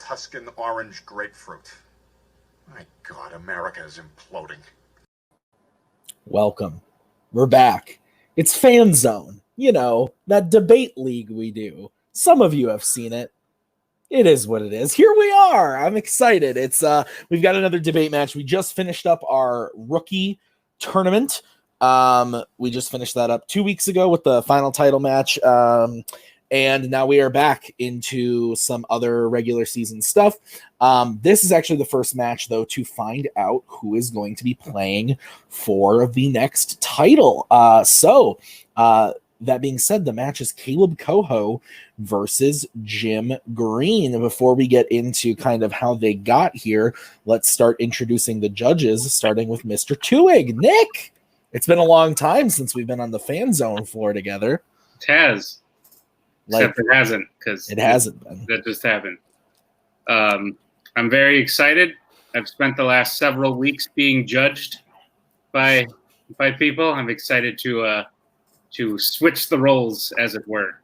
Tuscan orange grapefruit. My God, America is imploding. Welcome. We're back. It's Fanzone. You know, that debate league we do. Some of you have seen it. It is what it is. Here we are. I'm excited. It's we've got another debate match. We just finished up our rookie tournament. We just finished that up 2 weeks ago with the final title match. And now we are back into some other regular season stuff. This is actually the first match, though, to find out who is going to be playing for the next title. That being said, the match is Kaleb Koho versus Jim Green. Before we get into kind of how they got here, let's start introducing the judges, starting with Mr. TWOHIG. Nick, it's been a long time since we've been on the Fanzone floor together. It has. Except it hasn't, because it hasn't been. That just happened. I'm very excited. I've spent the last several weeks being judged by people. I'm excited to switch the roles, as it were.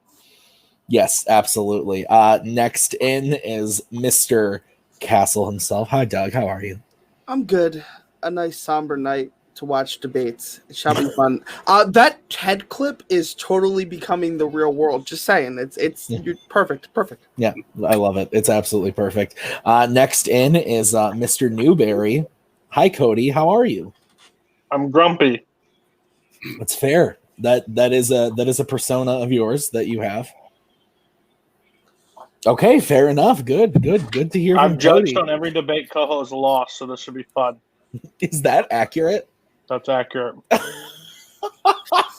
Yes, absolutely. Next in is Mr. Cassel himself. Hi, Doug. How are you? I'm good. A nice somber night to watch debates. It shall be fun. That head clip is totally becoming the real world. Just saying, it's You're perfect. Yeah, I love it. It's absolutely perfect. Next in is Mr. Newberry. Hi, Cody. How are you? I'm grumpy. That's fair. That is a persona of yours that you have. Okay, fair enough. Good to hear. I've from judged Cody. on every debate Koho has lost, so this should be fun. Is that accurate? That's accurate.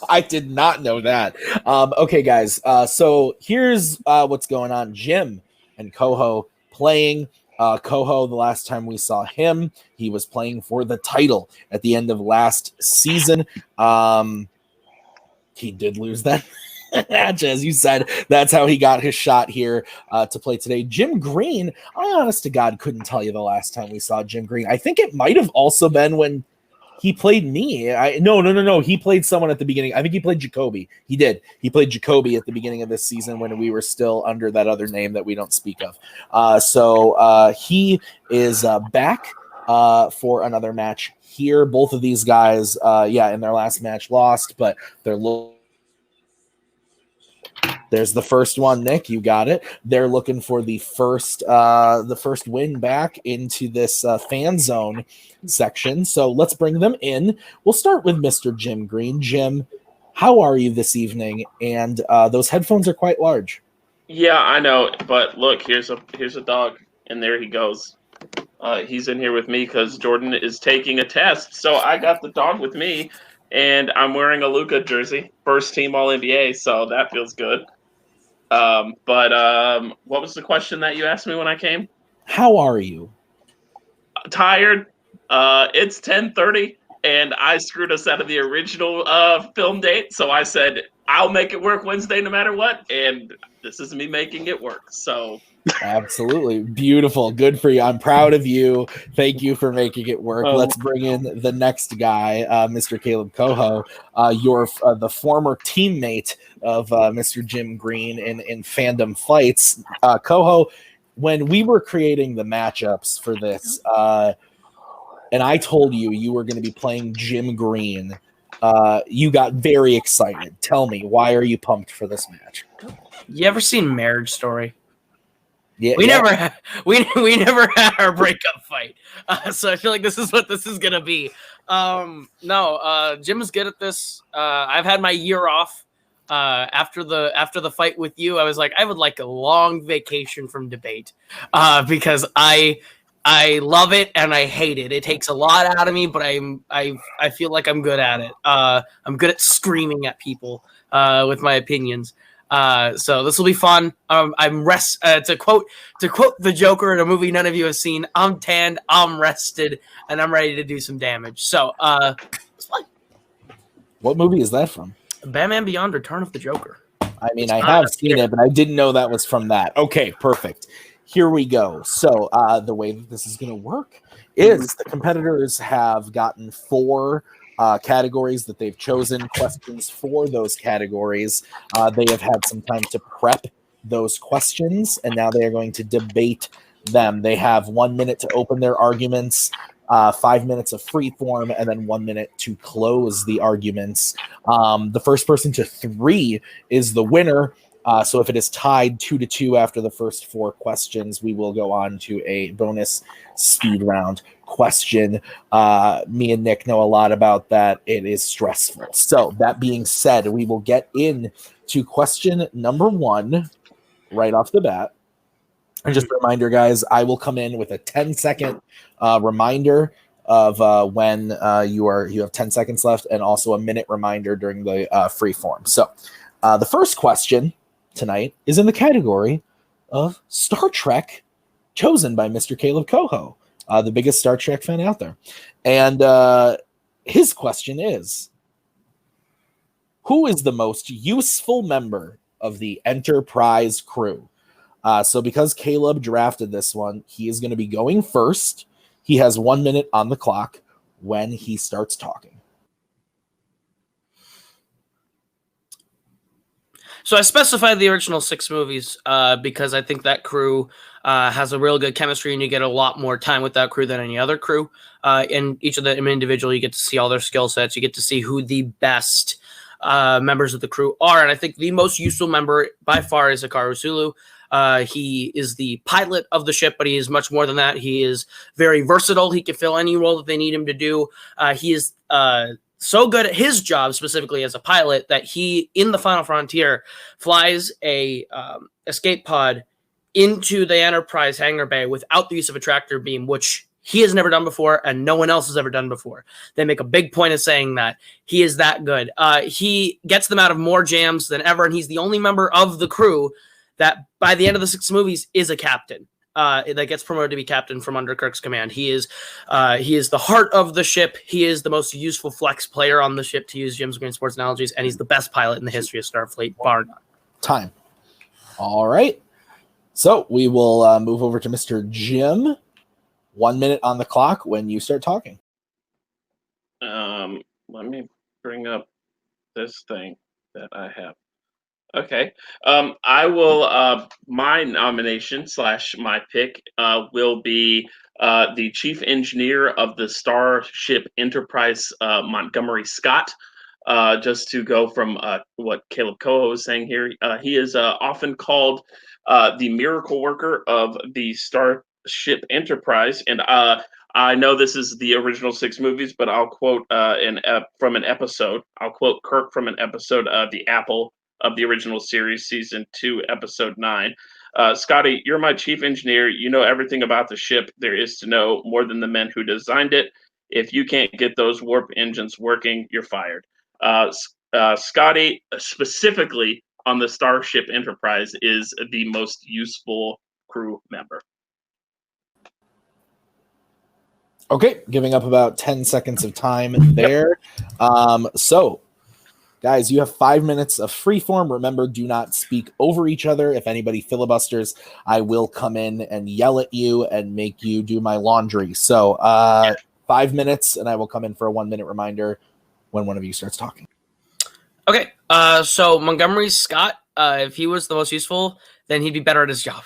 I did not know that. Okay, guys. So here's what's going on. Jim and Koho playing. Koho, the last time we saw him, he was playing for the title at the end of last season. He did lose that match, as you said. That's how he got his shot here to play today. Jim Green, I honest to God couldn't tell you the last time we saw Jim Green. I think it might have also been when he played me. No. He played someone at the beginning. I think he played Jacoby. He did. He played Jacoby at the beginning of this season when we were still under that other name that we don't speak of. So he is back for another match here. Both of these guys, in their last match lost, but they're there's the first one, Nick. You got it. They're looking for the first win back into this fan zone section. So let's bring them in. We'll start with Mr. Jim Green. Jim, how are you this evening? And those headphones are quite large. Yeah, I know. But look, here's a dog, and there he goes. He's in here with me because Jordan is taking a test. So I got the dog with me, and I'm wearing a Luka jersey, first team All-NBA, so that feels good. But what was the question that you asked me when I came? How are you? Tired. It's 10:30, and I screwed us out of the original film date, so I said, I'll make it work Wednesday no matter what, and this is me making it work, so... Absolutely. Beautiful. Good for you. I'm proud of you. Thank you for making it work. Let's bring in the next guy, Mr. Kaleb Koho. You're the former teammate of Mr. Jim Green in Fandom fights. Koho, when we were creating the matchups for this, and I told you were going to be playing Jim Green, you got very excited. Tell me, why are you pumped for this match? You ever seen Marriage Story? Yeah, we never had our breakup fight, so I feel like this is what this is gonna be. Jim is good at this. I've had my year off after the fight with you. I was like, I would like a long vacation from debate because I love it and I hate it. It takes a lot out of me, but I feel like I'm good at it. I'm good at screaming at people with my opinions. So this will be fun. To quote the Joker in a movie none of you have seen, I'm tanned, I'm rested, and I'm ready to do some damage. So it's fun. What movie is that from? Batman Beyond: Return of the Joker. I mean, I have seen it, but I didn't know that was from that. Okay, perfect. Here we go. So the way that this is going to work is the competitors have gotten 4 categories that they've chosen, questions for those categories. They have had some time to prep those questions, and now they are going to debate them. They have 1 minute to open their arguments, 5 minutes of free form, and then 1 minute to close the arguments. The first person to 3 is the winner. So if it is tied 2-2 after the first 4 questions, we will go on to a bonus speed round question. Me and Nick know a lot about that. It is stressful. So that being said, we will get into question number 1 right off the bat. And just a reminder, guys, I will come in with a 10-second reminder of when you have 10 seconds left, and also a minute reminder during the free form. So the first question tonight is in the category of Star Trek, chosen by Mr. Kaleb Koho, the biggest Star Trek fan out there. And his question is, who is the most useful member of the Enterprise crew? So because Kaleb drafted this one, he is going to be going first. He has 1 minute on the clock when he starts talking. So I specified the original 6 movies because I think that crew has a real good chemistry, and you get a lot more time with that crew than any other crew. In each of them individually, you get to see all their skill sets. You get to see who the best members of the crew are. And I think the most useful member by far is Hikaru Sulu. He is the pilot of the ship, but he is much more than that. He is very versatile. He can fill any role that they need him to do. He is so good at his job, specifically as a pilot, that he, in the Final Frontier, flies a escape pod into the Enterprise hangar bay without the use of a tractor beam, which he has never done before and no one else has ever done before. They make a big point of saying that. He is that good. He gets them out of more jams than ever, and he's the only member of the crew that by the end of the 6 movies is a captain. That gets promoted to be captain from under Kirk's command. He is the heart of the ship. He is the most useful flex player on the ship, to use Jim's Green Sports analogies, and he's the best pilot in the history of Starfleet, bar none. Time. All right. So we will move over to Mr. Jim. 1 minute on the clock when you start talking. Let me bring up this thing that I have. Okay. I will, my nomination / my pick will be the chief engineer of the Starship Enterprise, Montgomery Scott. Just to go from what Kaleb Koho was saying here, he is often called the miracle worker of the Starship Enterprise. And I know this is the original 6 movies, but I'll quote from an episode. I'll quote Kirk from an episode of The Apple of the original series, season 2, episode 9. Scotty, you're my chief engineer. You know everything about the ship there is to know, more than the men who designed it. If you can't get those warp engines working, you're fired. Scotty, specifically on the Starship Enterprise, is the most useful crew member. Okay, giving up about 10 seconds of time there. So, guys, you have 5 minutes of free form. Remember, do not speak over each other. If anybody filibusters, I will come in and yell at you and make you do my laundry. So 5 minutes, and I will come in for a 1 minute reminder when one of you starts talking. Okay, so Montgomery Scott, if he was the most useful, then he'd be better at his job.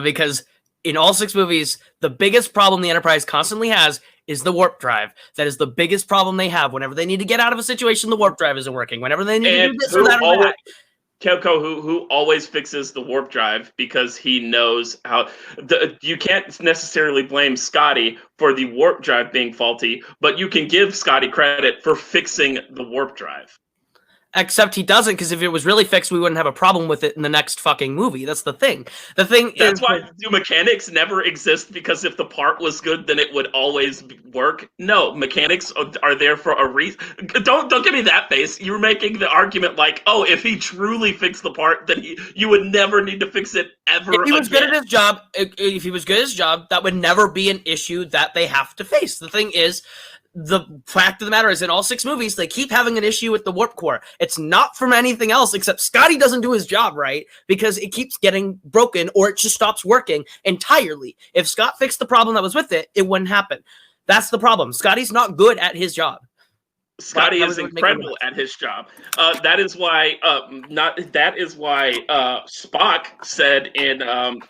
Because in all 6 movies, the biggest problem the Enterprise constantly has is the warp drive. That is the biggest problem they have. Whenever they need to get out of a situation, the warp drive isn't working. Whenever they need to do this or that or that. Kelko, who always fixes the warp drive because he knows how. You can't necessarily blame Scotty for the warp drive being faulty, but you can give Scotty credit for fixing the warp drive. Except he doesn't, because if it was really fixed, we wouldn't have a problem with it in the next fucking movie. That's the thing. That's why do mechanics never exist, because if the part was good, then it would always work. No, mechanics are there for a reason. Don't give me that face. You're making the argument like, oh, if he truly fixed the part, then you would never need to fix it ever again. If he was good at his job, that would never be an issue that they have to face. The thing is, the fact of the matter is, in all 6 movies, they keep having an issue with the warp core. It's not from anything else except Scotty doesn't do his job right, because it keeps getting broken or it just stops working entirely. If Scott fixed the problem that was with it, it wouldn't happen. That's the problem. Scotty's not good at his job. Scotty Why is was it making incredible the at his job. That is why Spock said in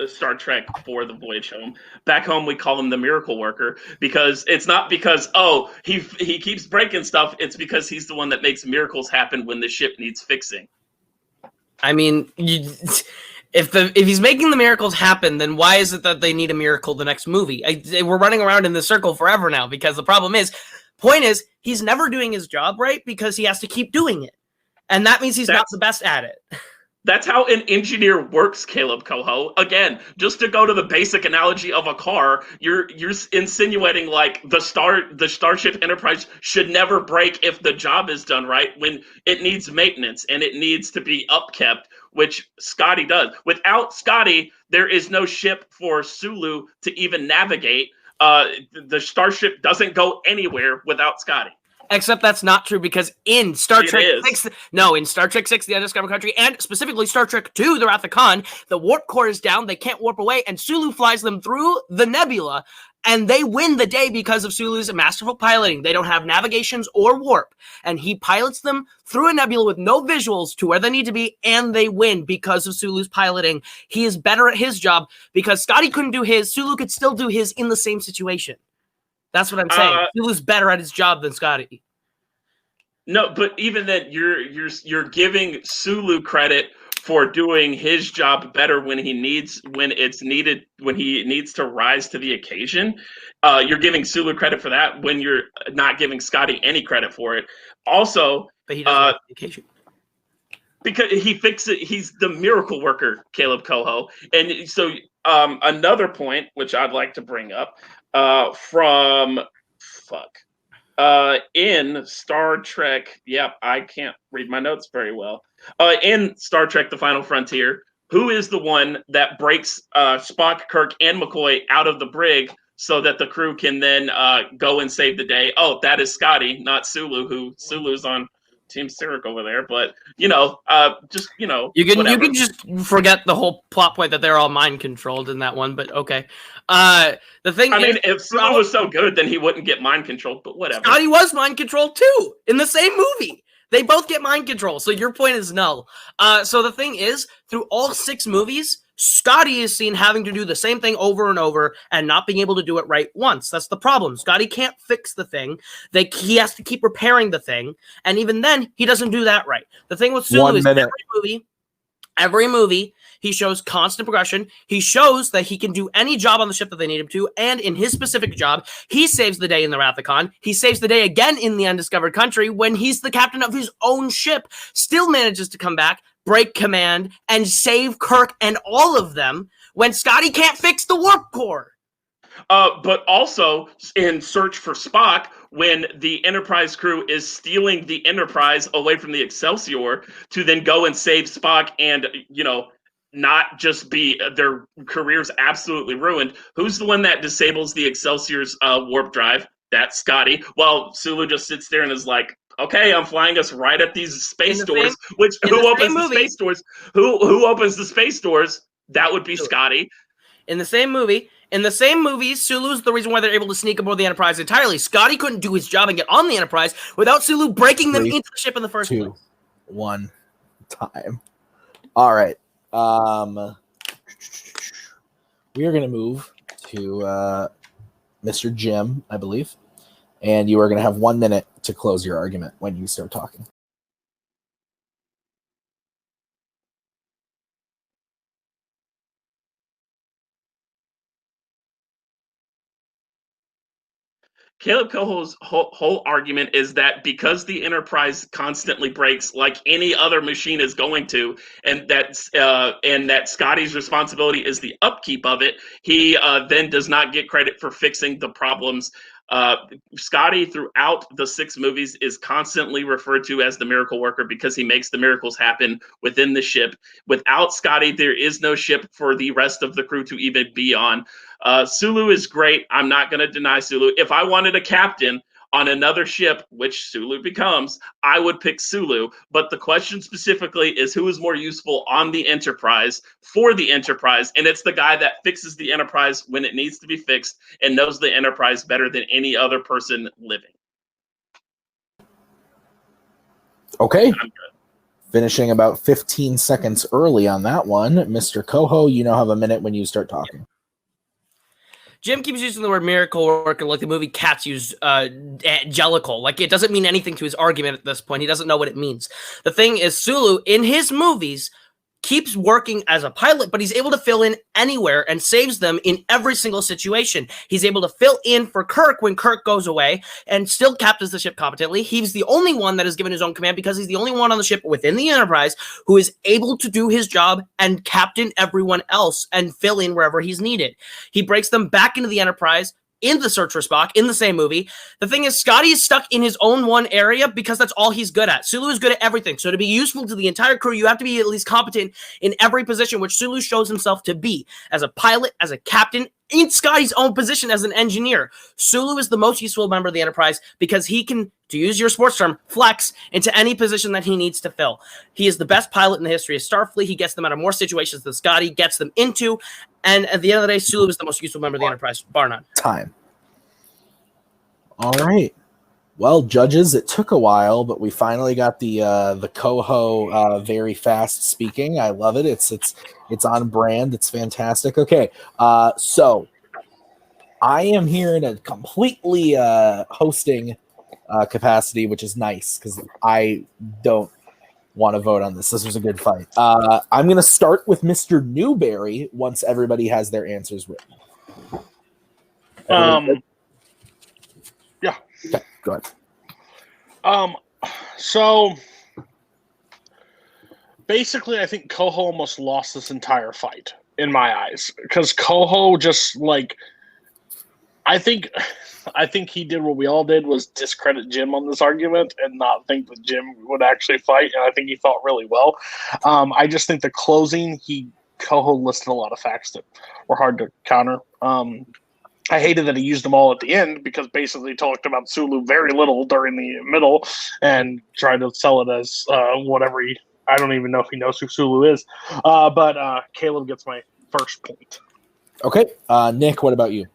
Star Trek for the Voyage Home. Back home, we call him the Miracle Worker because it's not because he keeps breaking stuff. It's because he's the one that makes miracles happen when the ship needs fixing. I mean, if he's making the miracles happen, then why is it that they need a miracle the next movie? We're running around in this circle forever now because the point is, he's never doing his job right because he has to keep doing it. And that means he's not the best at it. That's how an engineer works, Kaleb Koho. Again, just to go to the basic analogy of a car, you're insinuating like the Starship Enterprise should never break if the job is done right when it needs maintenance and it needs to be upkept, which Scotty does. Without Scotty, there is no ship for Sulu to even navigate. The starship doesn't go anywhere without Scotty. Except that's not true because in Star Trek 6, in Star Trek 6, The Undiscovered Country, and specifically Star Trek 2, The Wrath of Khan, the warp core is down, they can't warp away, and Sulu flies them through the nebula, and they win the day because of Sulu's masterful piloting. They don't have navigations or warp, and he pilots them through a nebula with no visuals to where they need to be, and they win because of Sulu's piloting. He is better at his job because Scotty couldn't do his, Sulu could still do his in the same situation. That's what I'm saying. Sulu's better at his job than Scotty. No, but even then, you're giving Sulu credit for doing his job better when he needs to rise to the occasion. You're giving Sulu credit for that when you're not giving Scotty any credit for it. Also, but he doesn't the occasion. Because he fixes it. He's the miracle worker, Kaleb Koho. And so another point, which I'd like to bring up in Star Trek, I can't read my notes very well. In Star Trek The Final Frontier, who is the one that breaks Spock, Kirk, and McCoy out of the brig so that the crew can then go and save the day? Oh, that is Scotty, not Sulu, Sulu's on Team Sirik over there. But, you can just forget the whole plot point that they're all mind controlled in that one, but okay. The thing if Sulu was so good, then he wouldn't get mind controlled, but whatever. Scotty was mind controlled too in the same movie. They both get mind control, so your point is null. So the thing is, through all 6 movies, Scotty is seen having to do the same thing over and over and not being able to do it right once. That's the problem. Scotty can't fix the thing. He has to keep repairing the thing, and even then, he doesn't do that right. The thing with Sulu is every movie, he shows constant progression. He shows that he can do any job on the ship that they need him to, and in his specific job, he saves the day in the Wrath of Khan. He saves the day again in the Undiscovered Country when he's the captain of his own ship, still manages to come back, break command, and save Kirk and all of them when Scotty can't fix the warp core. But also in Search for Spock, when the Enterprise crew is stealing the Enterprise away from the Excelsior to then go and save Spock and, not just be their careers absolutely ruined. Who's the one that disables the Excelsior's warp drive? That's Scotty. Well, Sulu just sits there and is like, okay, I'm flying us right at these space doors. Who opens the space doors? Who opens the space doors? That would be Scotty. In the same movie, Sulu's the reason why they're able to sneak aboard the Enterprise entirely. Scotty couldn't do his job and get on the Enterprise without Sulu breaking them into the ship in the first place. 1 time. All right. We are going to move to Mr. Jim, I believe. And you are going to have 1 minute to close your argument when you start talking. Kaleb Koho's whole argument is that because the Enterprise constantly breaks, like any other machine is going to, and that Scotty's responsibility is the upkeep of it, he then does not get credit for fixing the problems. Scotty, throughout the 6 movies, is constantly referred to as the miracle worker because he makes the miracles happen within the ship. Without Scotty, there is no ship for the rest of the crew to even be on. Sulu is great. I'm not going to deny Sulu. If I wanted a captain on another ship, which Sulu becomes, I would pick Sulu. But the question specifically is who is more useful on the Enterprise for the Enterprise, and it's the guy that fixes the Enterprise when it needs to be fixed and knows the Enterprise better than any other person living. Okay. I'm good. Finishing about 15 seconds early on that one. Mr. Koho, you now have a minute when you start talking. Jim keeps using the word miracle worker like the movie Cats used angelical. Like, it doesn't mean anything to his argument at this point. He doesn't know what it means. The thing is, Sulu, in his movies, keeps working as a pilot, but he's able to fill in anywhere and saves them in every single situation. He's able to fill in for Kirk when Kirk goes away and still captains the ship competently. He's the only one that is given his own command because he's the only one on the ship within the Enterprise who is able to do his job and captain everyone else and fill in wherever he's needed. He breaks them back into the Enterprise in the Search for Spock, in the same movie. The thing is, Scotty is stuck in his own one area because that's all he's good at. Sulu is good at everything. So to be useful to the entire crew, you have to be at least competent in every position, which Sulu shows himself to be. As a pilot, as a captain, in Scotty's own position as an engineer. Sulu is the most useful member of the Enterprise because he can, to use your sports term, flex into any position that he needs to fill. He is the best pilot in the history of Starfleet. He gets them out of more situations than Scotty gets them into. And at the end of the day, Sulu is the most useful member of the Enterprise, bar none. Time. All right. Well, judges, it took a while, but we finally got the Koho very fast speaking. I love it. It's on brand. It's fantastic. Okay, so I am here in a completely hosting capacity, which is nice because I don't want to vote on this. This was a good fight. I'm going to start with Mr. Newberry once everybody has their answers written. Yeah. Okay, go ahead. So basically, I think Koho almost lost this entire fight in my eyes because Koho just I think he did what we all did, was discredit Jim on this argument and not think that Jim would actually fight, and I think he fought really well. I just think the closing, Koho listed a lot of facts that were hard to counter. I hated that he used them all at the end because basically talked about Sulu very little during the middle and tried to sell it as whatever I don't even know if he knows who Sulu is. But Kaleb gets my first point. Okay. Nick, what about you?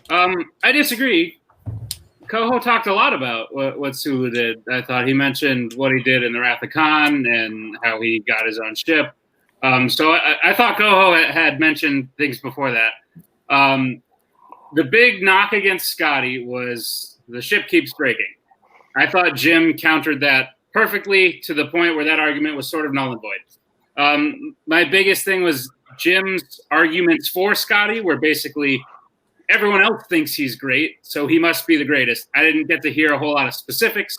I disagree. Koho talked a lot about what Sulu did. I thought he mentioned what he did in the Wrath of Khan and how he got his own ship. So I thought Koho had mentioned things before that. The big knock against Scotty was the ship keeps breaking. I thought Jim countered that perfectly to the point where that argument was sort of null and void. My biggest thing was Jim's arguments for Scotty were basically everyone else thinks he's great, so he must be the greatest. I didn't get to hear a whole lot of specifics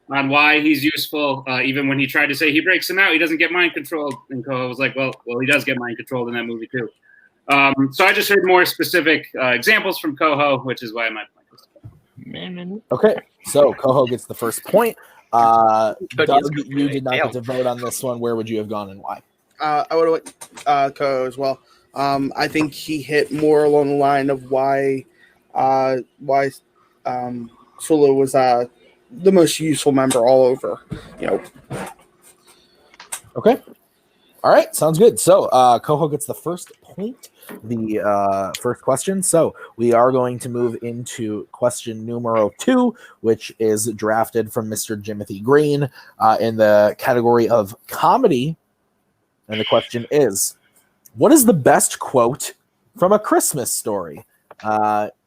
on why he's useful. Even when he tried to say he breaks him out, he doesn't get mind controlled. And Koho was like, well, he does get mind controlled in that movie too. So I just heard more specific examples from Koho, which is why my point was. Okay, so Koho gets the first point. Doug, you did not get to vote on this one. Where would you have gone and why? I would have went Koho as well. I think he hit more along the line of why Sulu was the most useful member all over. Okay. All right, sounds good. So Koho gets the first point, the first question. So we are going to move into question numero 2, which is drafted from Mr. Jimothy Green in the category of comedy. And the question is, what is the best quote from A Christmas Story?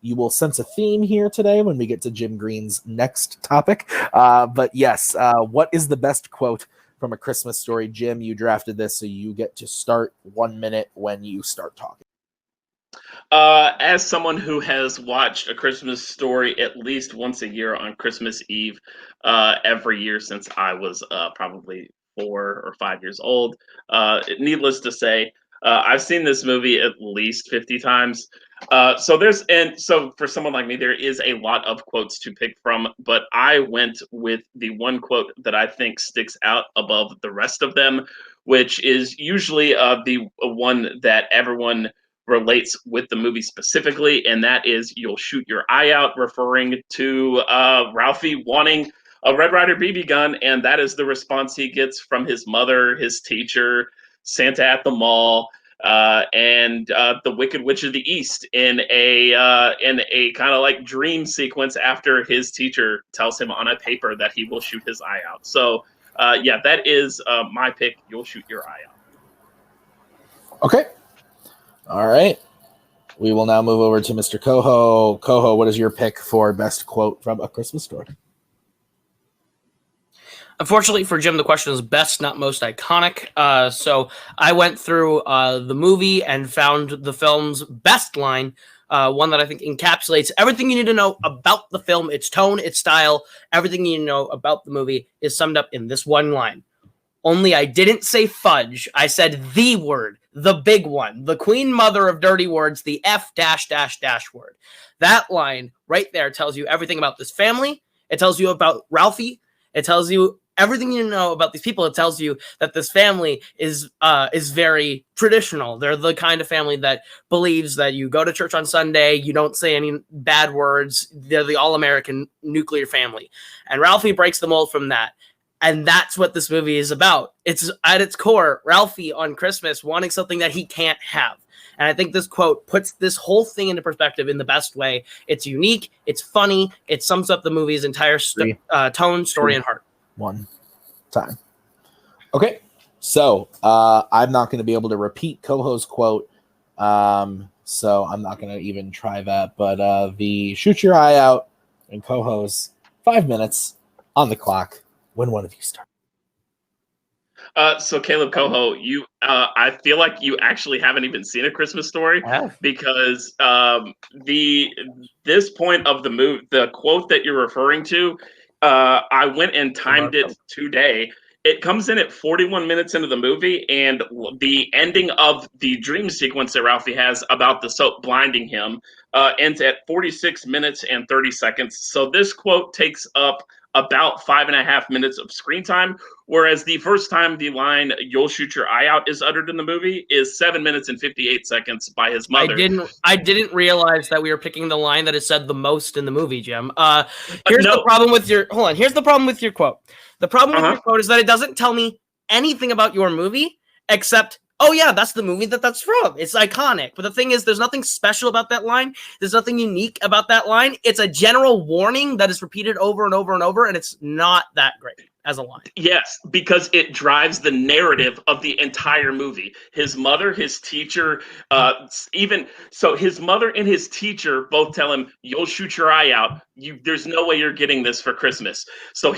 You will sense a theme here today when we get to Jim Green's next topic. But yes, what is the best quote from A Christmas Story? Jim, you drafted this, so you get to start 1 minute when you start talking. As someone who has watched A Christmas Story at least once a year on Christmas Eve every year since I was probably 4 or 5 years old, needless to say, I've seen this movie at least 50 times. So for someone like me, there is a lot of quotes to pick from, but I went with the one quote that I think sticks out above the rest of them, which is usually the one that everyone relates with the movie specifically, and that is "You'll shoot your eye out," referring to Ralphie wanting a Red Ryder BB gun, and that is the response he gets from his mother, his teacher, Santa at the mall, and the Wicked Witch of the East in a kind of like dream sequence after his teacher tells him on a paper that he will shoot his eye out. So yeah, that is my pick. You'll shoot your eye out. Okay. All right. We will now move over to Mr. Koho. Koho, what is your pick for best quote from A Christmas Story? Unfortunately for Jim, the question is best, not most iconic. So I went through the movie and found the film's best line, one that I think encapsulates everything you need to know about the film, its tone, its style, everything you know about the movie is summed up in this one line. Only I didn't say fudge. I said the word, the big one, the queen mother of dirty words, the F dash dash dash word. That line right there tells you everything about this family. It tells you about Ralphie. It tells you everything you know about these people. It tells you that this family is very traditional. They're the kind of family that believes that you go to church on Sunday, you don't say any bad words. They're the all-American nuclear family. And Ralphie breaks the mold from that. And that's what this movie is about. It's at its core, Ralphie on Christmas wanting something that he can't have. And I think this quote puts this whole thing into perspective in the best way. It's unique. It's funny. It sums up the movie's entire tone, story, and heart. One time. Okay. So I'm not going to be able to repeat Koho's quote. So I'm not going to even try that. But the shoot your eye out and Koho's 5 minutes on the clock when one of you starts. So Kaleb Koho, you, I feel like you actually haven't even seen A Christmas Story because this point of the movie, the quote that you're referring to, I went and timed it today. It comes in at 41 minutes into the movie, and the ending of the dream sequence that Ralphie has about the soap blinding him ends at 46 minutes and 30 seconds. So this quote takes up about 5.5 minutes of screen time, whereas the first time the line "You'll shoot your eye out" is uttered in the movie is 7 minutes and 58 seconds by his mother. I didn't realize that we were picking the line that is said the most in the movie, Jim. Here's the problem with your Here's the problem with your quote. The problem with your quote is that it doesn't tell me anything about your movie except, oh yeah, that's the movie that's from. It's iconic. But the thing is, there's nothing special about that line. There's nothing unique about that line. It's a general warning that is repeated over and over and over, and it's not that great as a line. Yes, because it drives the narrative of the entire movie. His mother, his teacher, his mother and his teacher both tell him, "You'll shoot your eye out. There's no way you're getting this for Christmas." So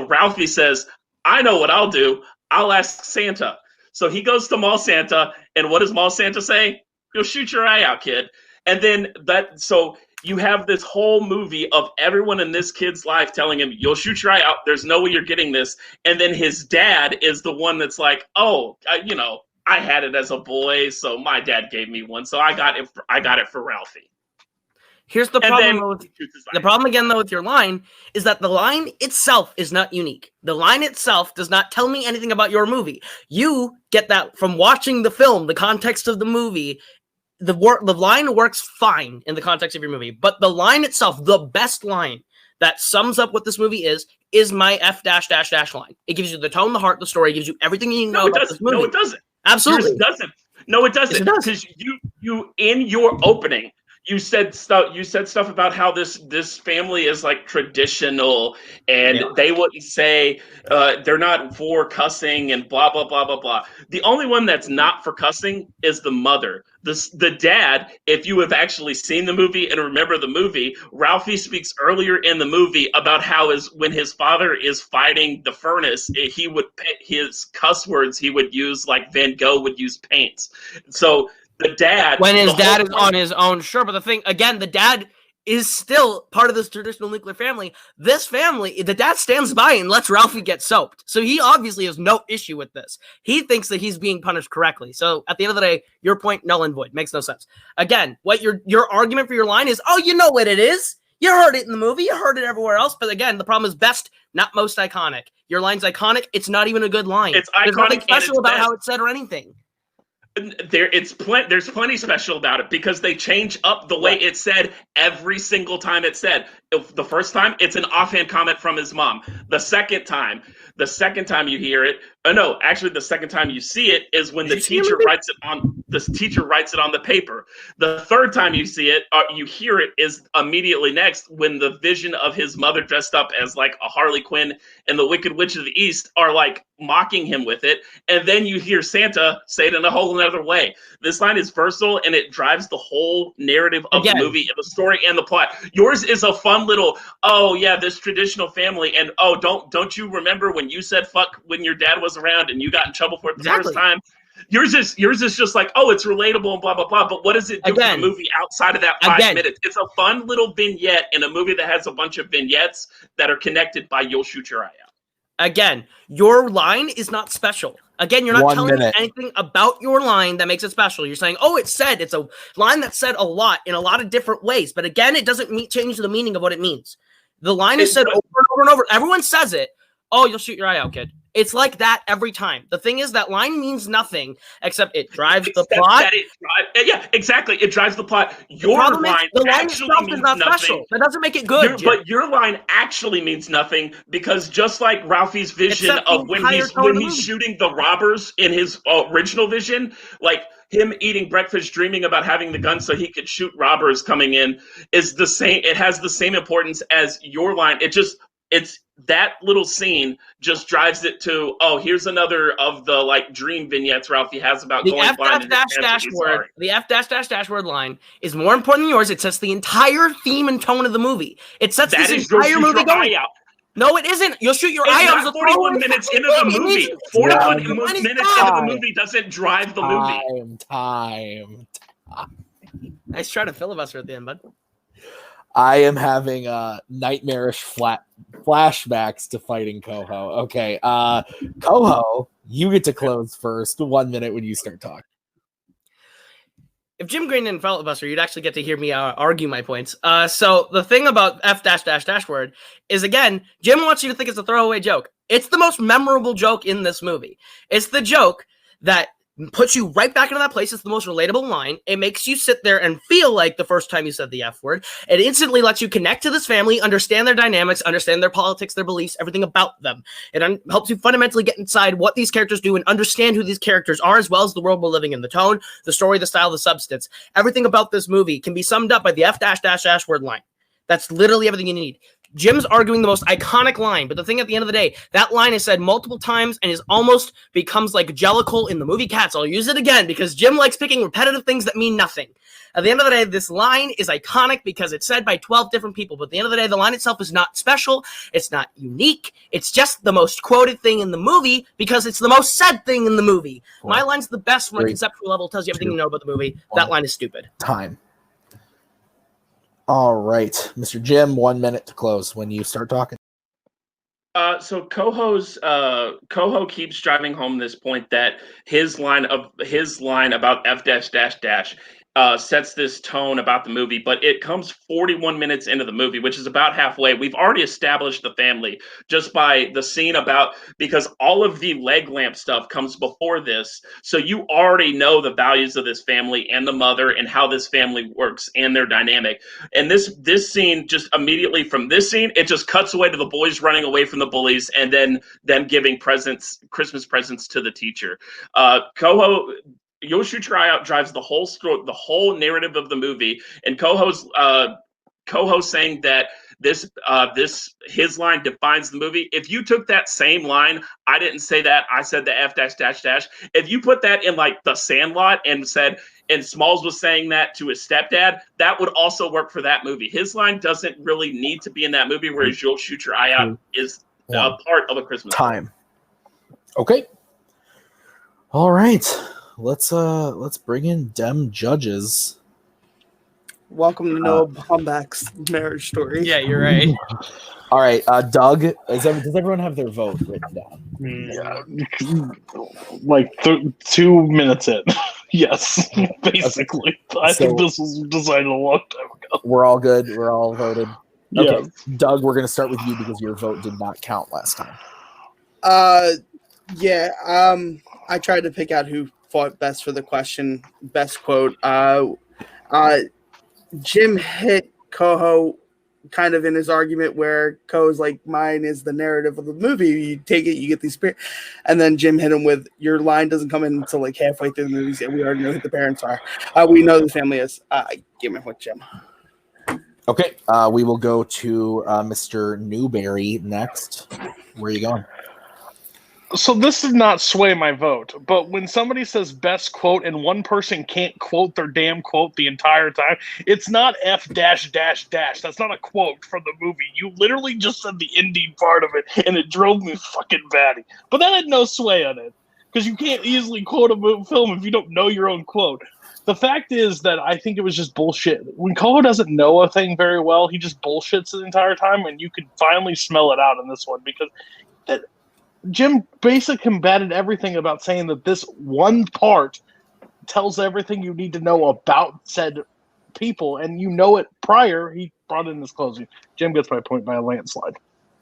Ralphie says, "I know what I'll do. I'll ask Santa." So he goes to Mall Santa, and what does Mall Santa say? "You'll shoot your eye out, kid." And then so you have this whole movie of everyone in this kid's life telling him, "You'll shoot your eye out. There's no way you're getting this." And then his dad is the one that's like, "Oh, I had it as a boy, so my dad gave me one, so I got it for Ralphie." Here's the problem. The problem again, though, with your line is that the line itself is not unique. The line itself does not tell me anything about your movie. You get that from watching the film, the context of the movie. The line works fine in the context of your movie, but the line itself, the best line that sums up what this movie is my F dash dash dash line. It gives you the tone, the heart, the story. It gives you everything you need to know about this movie. No, it doesn't. Absolutely, it doesn't. No, it doesn't. Because you in your opening, you said stuff about how this family is like traditional, and they wouldn't say they're not for cussing and blah blah blah blah blah. The only one that's not for cussing is the mother. The dad, if you have actually seen the movie and remember the movie, Ralphie speaks earlier in the movie about how when his father is fighting the furnace, he would his cuss words he would use like Van Gogh would use paints. So the dad, when his dad is on his own, sure. But the thing again, the dad is still part of this traditional nuclear family. This family, the dad stands by and lets Ralphie get soaped. So he obviously has no issue with this. He thinks that he's being punished correctly. So at the end of the day, your point, null and void. Makes no sense. Again, what your argument for your line is, oh, you know what it is. You heard it in the movie. You heard it everywhere else. But again, the problem is best, not most iconic. Your line's iconic. It's not even a good line. It's iconic. There's nothing special about how it's said or anything. There's plenty special about it because they change up the way it's said every single time it's said. The first time, it's an offhand comment from his mom. The second time, The second time you hear it, no, actually the second time you see it is when the teacher writes it on the paper. The third time you see it, you hear it is immediately next when the vision of his mother dressed up as like a Harley Quinn and the Wicked Witch of the East are like mocking him with it. And then you hear Santa say it in a whole other way. This line is versatile and it drives the whole narrative of the movie and the story and the plot. Yours is a fun little, oh yeah, this traditional family, and oh, don't you remember when you said fuck when your dad was around and you got in trouble for it the first time? Yours is just like, oh, it's relatable and blah blah blah. But what does it do for the movie outside of that 5 minutes? It's a fun little vignette in a movie that has a bunch of vignettes that are connected by "You'll Shoot Your Eye Out." Again, your line is not special. Again, you're not telling me anything about your line that makes it special. You're saying, oh, it's a line that's said a lot in a lot of different ways. But again, it doesn't change the meaning of what it means. The line is said over and over and over. Everyone says it. Oh, you'll shoot your eye out, kid. It's like that every time. The thing is, that line means nothing except it drives the plot. Yeah, exactly. It drives the plot. Your line actually means nothing. Special. That doesn't make it good. But your line actually means nothing because just like Ralphie's vision of when he's shooting the robbers in his original vision, like him eating breakfast, dreaming about having the gun so he could shoot robbers coming in, is the same. It has the same importance as your line. It's that little scene just drives it to, oh, here's another of the like dream vignettes Ralphie has about going blind. The F word line is more important than yours. It sets the entire theme and tone of the movie. It sets this entire movie going. No, it isn't. You'll shoot your eye out. 41 minutes into the movie. 41 minutes into the movie doesn't drive the movie. Time. Nice try to filibuster at the end, bud. I am having nightmarish flashbacks to fighting Koho. Okay, Koho, you get to close first. 1 minute when you start talking. If Jim Green didn't filibuster, you'd actually get to hear me argue my points. So the thing about F word is, again, Jim wants you to think it's a throwaway joke. It's the most memorable joke in this movie. It's the joke that puts you right back into that place. It's the most relatable line. It makes you sit there and feel like the first time you said the F word. It instantly lets you connect to this family, understand their dynamics, understand their politics, their beliefs, everything about them. It helps you fundamentally get inside what these characters do and understand who these characters are, as well as the world we're living in, the tone, the story, the style, the substance. Everything about this movie can be summed up by the F word line. That's literally everything you need. Jim's arguing the most iconic line, but the thing at the end of the day, that line is said multiple times and is almost becomes like jellicle in the movie Cats. I'll use it again because Jim likes picking repetitive things that mean nothing. At the end of the day, this line is iconic because it's said by 12 different people, but at the end of the day, the line itself is not special. It's not unique. It's just the most quoted thing in the movie because it's the most said thing in the movie. My line's the best from a conceptual level, tells you everything you know about the movie. That line is stupid. Time. All right, Mr. Jim, 1 minute to close when you start talking. So Koho keeps driving home this point that his line about F sets this tone about the movie, but it comes 41 minutes into the movie, which is about halfway. We've already established the family just by the scene because all of the leg lamp stuff comes before this. So you already know the values of this family and the mother and how this family works and their dynamic. And this scene, just immediately from this scene, it just cuts away to the boys running away from the bullies and then them giving Christmas presents to the teacher. Koho, You'll Shoot Your Eye Out drives the whole story, the whole narrative of the movie, and Koho's saying that his line defines the movie. If you took that same line, I didn't say that, I said the F dash. If you put that in like The Sandlot and Smalls was saying that to his stepdad, that would also work for that movie. His line doesn't really need to be in that movie, whereas You'll Shoot Your Eye Out is a part of A Christmas Time. Okay. All right. Let's bring in dem judges. Welcome to Noah Baumbach's marriage story. Yeah, you're right. All right, Doug, does everyone have their vote written down? Yeah, like 2 minutes in. Yes, basically. Okay. I think this was decided a long time ago. We're all good. We're all voted. Okay, yeah. Doug, we're going to start with you because your vote did not count last time. Yeah. I tried to pick out who fought best for the question. Best quote. Jim hit Koho kind of in his argument where Ko's like, mine is the narrative of the movie. You take it, you get these parents. And then Jim hit him with, your line doesn't come in until like halfway through the movie. And we already know who the parents are. We know who the family is. Give me with Jim. Okay, we will go to Mr. Newberry next. Where are you going? So this did not sway my vote, but when somebody says best quote and one person can't quote their damn quote the entire time, it's not F dash dash dash. That's not a quote from the movie. You literally just said the ending part of it, and it drove me fucking batty. But that had no sway on it, because you can't easily quote a film if you don't know your own quote. The fact is that I think it was just bullshit. When Koho doesn't know a thing very well, he just bullshits the entire time, and you could finally smell it out in this one, because Jim basically combated everything about saying that this one part tells everything you need to know about said people, and you know it prior. He brought in his closing. Jim gets my point by a landslide.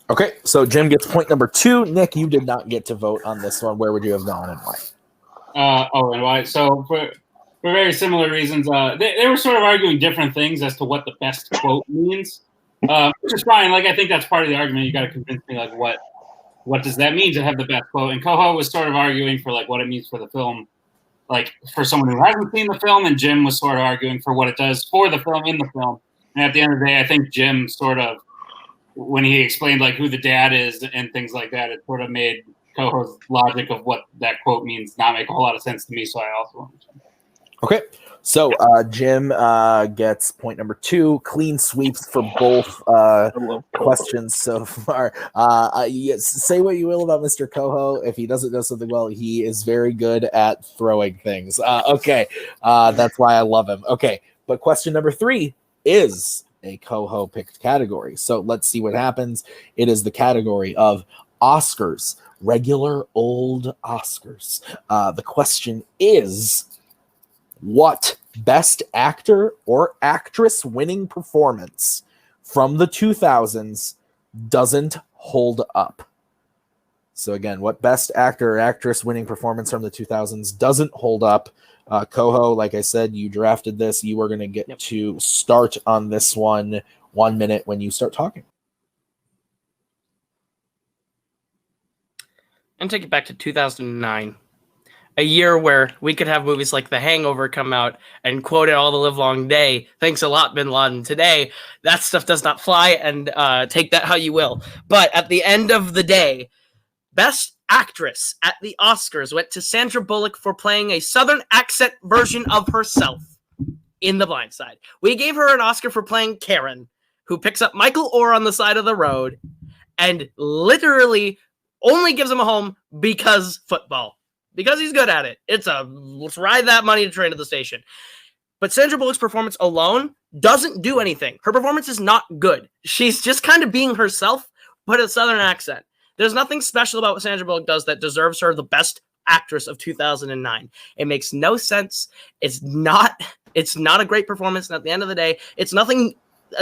Okay, so Jim gets point number 2. Nick, you did not get to vote on this one. Where would you have gone and why? And why? So for very similar reasons, they were sort of arguing different things as to what the best quote means, which is fine. Like, I think that's part of the argument. You got to convince me, like, what does that mean to have the best quote? And Koho was sort of arguing for like what it means for the film, like for someone who hasn't seen the film, and Jim was sort of arguing for what it does for the film in the film. And at the end of the day, I think Jim sort of, when he explained like who the dad is and things like that, it sort of made Koho's logic of what that quote means not make a whole lot of sense to me. So I also understand. Okay. So Jim gets point number 2. Clean sweeps for both questions so far. Yes, say what you will about Mr. Koho. If he doesn't know something well, he is very good at throwing things. Okay, that's why I love him. Okay, but question number 3 is a Koho picked category. So let's see what happens. It is the category of Oscars, regular old Oscars. The question is, what best actor or actress winning performance from the 2000s doesn't hold up? So again, what best actor or actress winning performance from the 2000s doesn't hold up? Koho, like I said, you drafted this. You are going to get to start on this one 1 minute when you start talking. And take it back to 2009. A year where we could have movies like The Hangover come out and quote it all the live long day. Thanks a lot, Bin Laden. Today, that stuff does not fly, and take that how you will. But at the end of the day, Best Actress at the Oscars went to Sandra Bullock for playing a Southern accent version of herself in The Blind Side. We gave her an Oscar for playing Karen, who picks up Michael Orr on the side of the road and literally only gives him a home because football. Because he's good at it. Let's ride that money to train to the station. But Sandra Bullock's performance alone doesn't do anything. Her performance is not good. She's just kind of being herself, but a Southern accent. There's nothing special about what Sandra Bullock does that deserves her the best actress of 2009. It makes no sense. It's not a great performance. And at the end of the day, it's nothing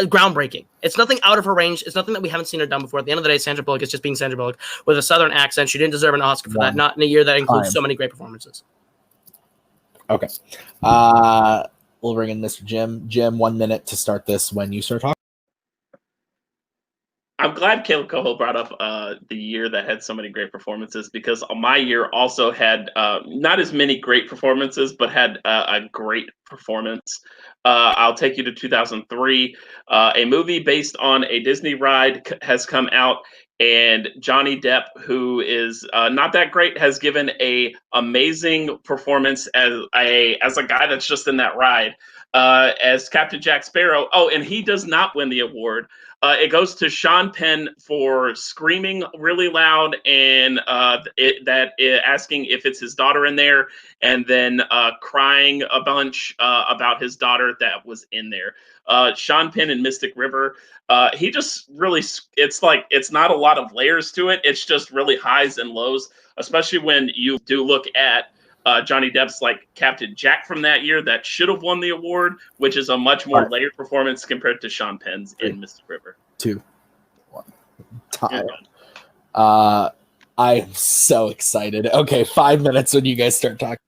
groundbreaking. It's nothing out of her range. It's nothing that we haven't seen her done before. At the end of the day, Sandra Bullock is just being Sandra Bullock with a Southern accent. She didn't deserve an Oscar for that. Not in a year that includes so many great performances. Okay. We'll bring in Mr. Jim. Jim, 1 minute to start this when you start talking. I'm glad Kaleb Koho brought up the year that had so many great performances, because my year also had not as many great performances, but had a great performance. I'll take you to 2003. A movie based on a Disney ride has come out, and Johnny Depp, who is not that great, has given a amazing performance as a guy that's just in that ride as Captain Jack Sparrow. Oh, and he does not win the award. It goes to Sean Penn for screaming really loud and asking if it's his daughter in there, and then crying a bunch about his daughter that was in there. Sean Penn in Mystic River, he just really, it's not a lot of layers to it. It's just really highs and lows, especially when you do look at Johnny Depp's like Captain Jack from that year that should have won the award, which is a much more layered performance compared to Sean Penn's in Mystic River. 2, 1, time. I'm so excited. Okay, 5 minutes when you guys start talking.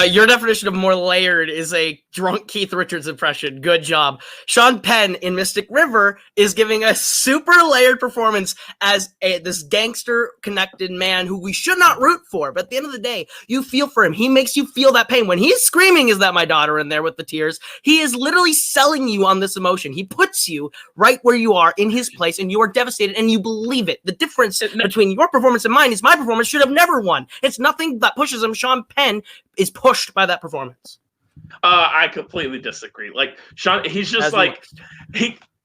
Your definition of more layered is a drunk Keith Richards impression. Good job. Sean Penn in Mystic River is giving a super layered performance as this gangster-connected man who we should not root for. But at the end of the day, you feel for him. He makes you feel that pain. When he's screaming, "Is that my daughter?" in there with the tears, he is literally selling you on this emotion. He puts you right where you are in his place, and you are devastated, and you believe it. The difference between your performance and mine is my performance should have never won. It's nothing that pushes him. Sean Penn is pushed by that performance. I completely disagree. Like Sean, he's just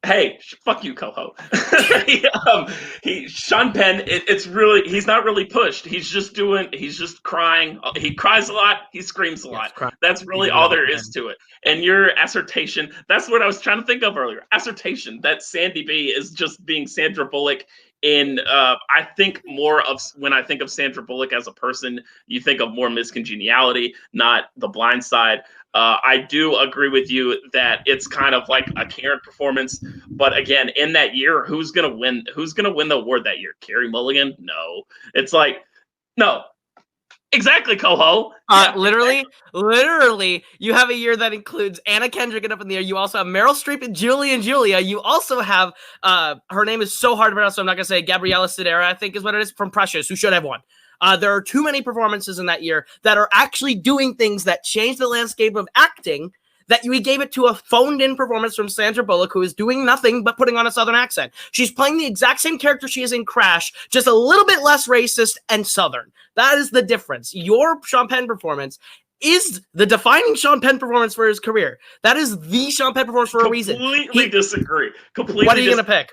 hey, fuck you, Koho. Sean Penn, it's really, he's not really pushed. He's just crying. He cries a lot. He screams a lot. That's really all there is to it. And your assertion, that's what I was trying to think of earlier. Assertion that Sandy B is just being Sandra Bullock in, I think more of, when I think of Sandra Bullock as a person, you think of more miscongeniality, not The Blind Side. I do agree with you that it's kind of like a Karen performance, but again, in that year, who's gonna win the award that year? Carey Mulligan? No. It's like, no. Exactly, Koho. Yeah. Literally, you have a year that includes Anna Kendrick up in the air. You also have Meryl Streep and Julia. You also have, her name is so hard to pronounce, so I'm not going to say Gabriella Sidera, I think is what it is, from Precious, who should have won. There are too many performances in that year that are actually doing things that change the landscape of acting, that we gave it to a phoned-in performance from Sandra Bullock, who is doing nothing but putting on a Southern accent. She's playing the exact same character she is in Crash, just a little bit less racist and Southern. That is the difference. Your Sean Penn performance is the defining Sean Penn performance for his career. That is the Sean Penn performance for a reason. Completely disagree. What are you going to pick?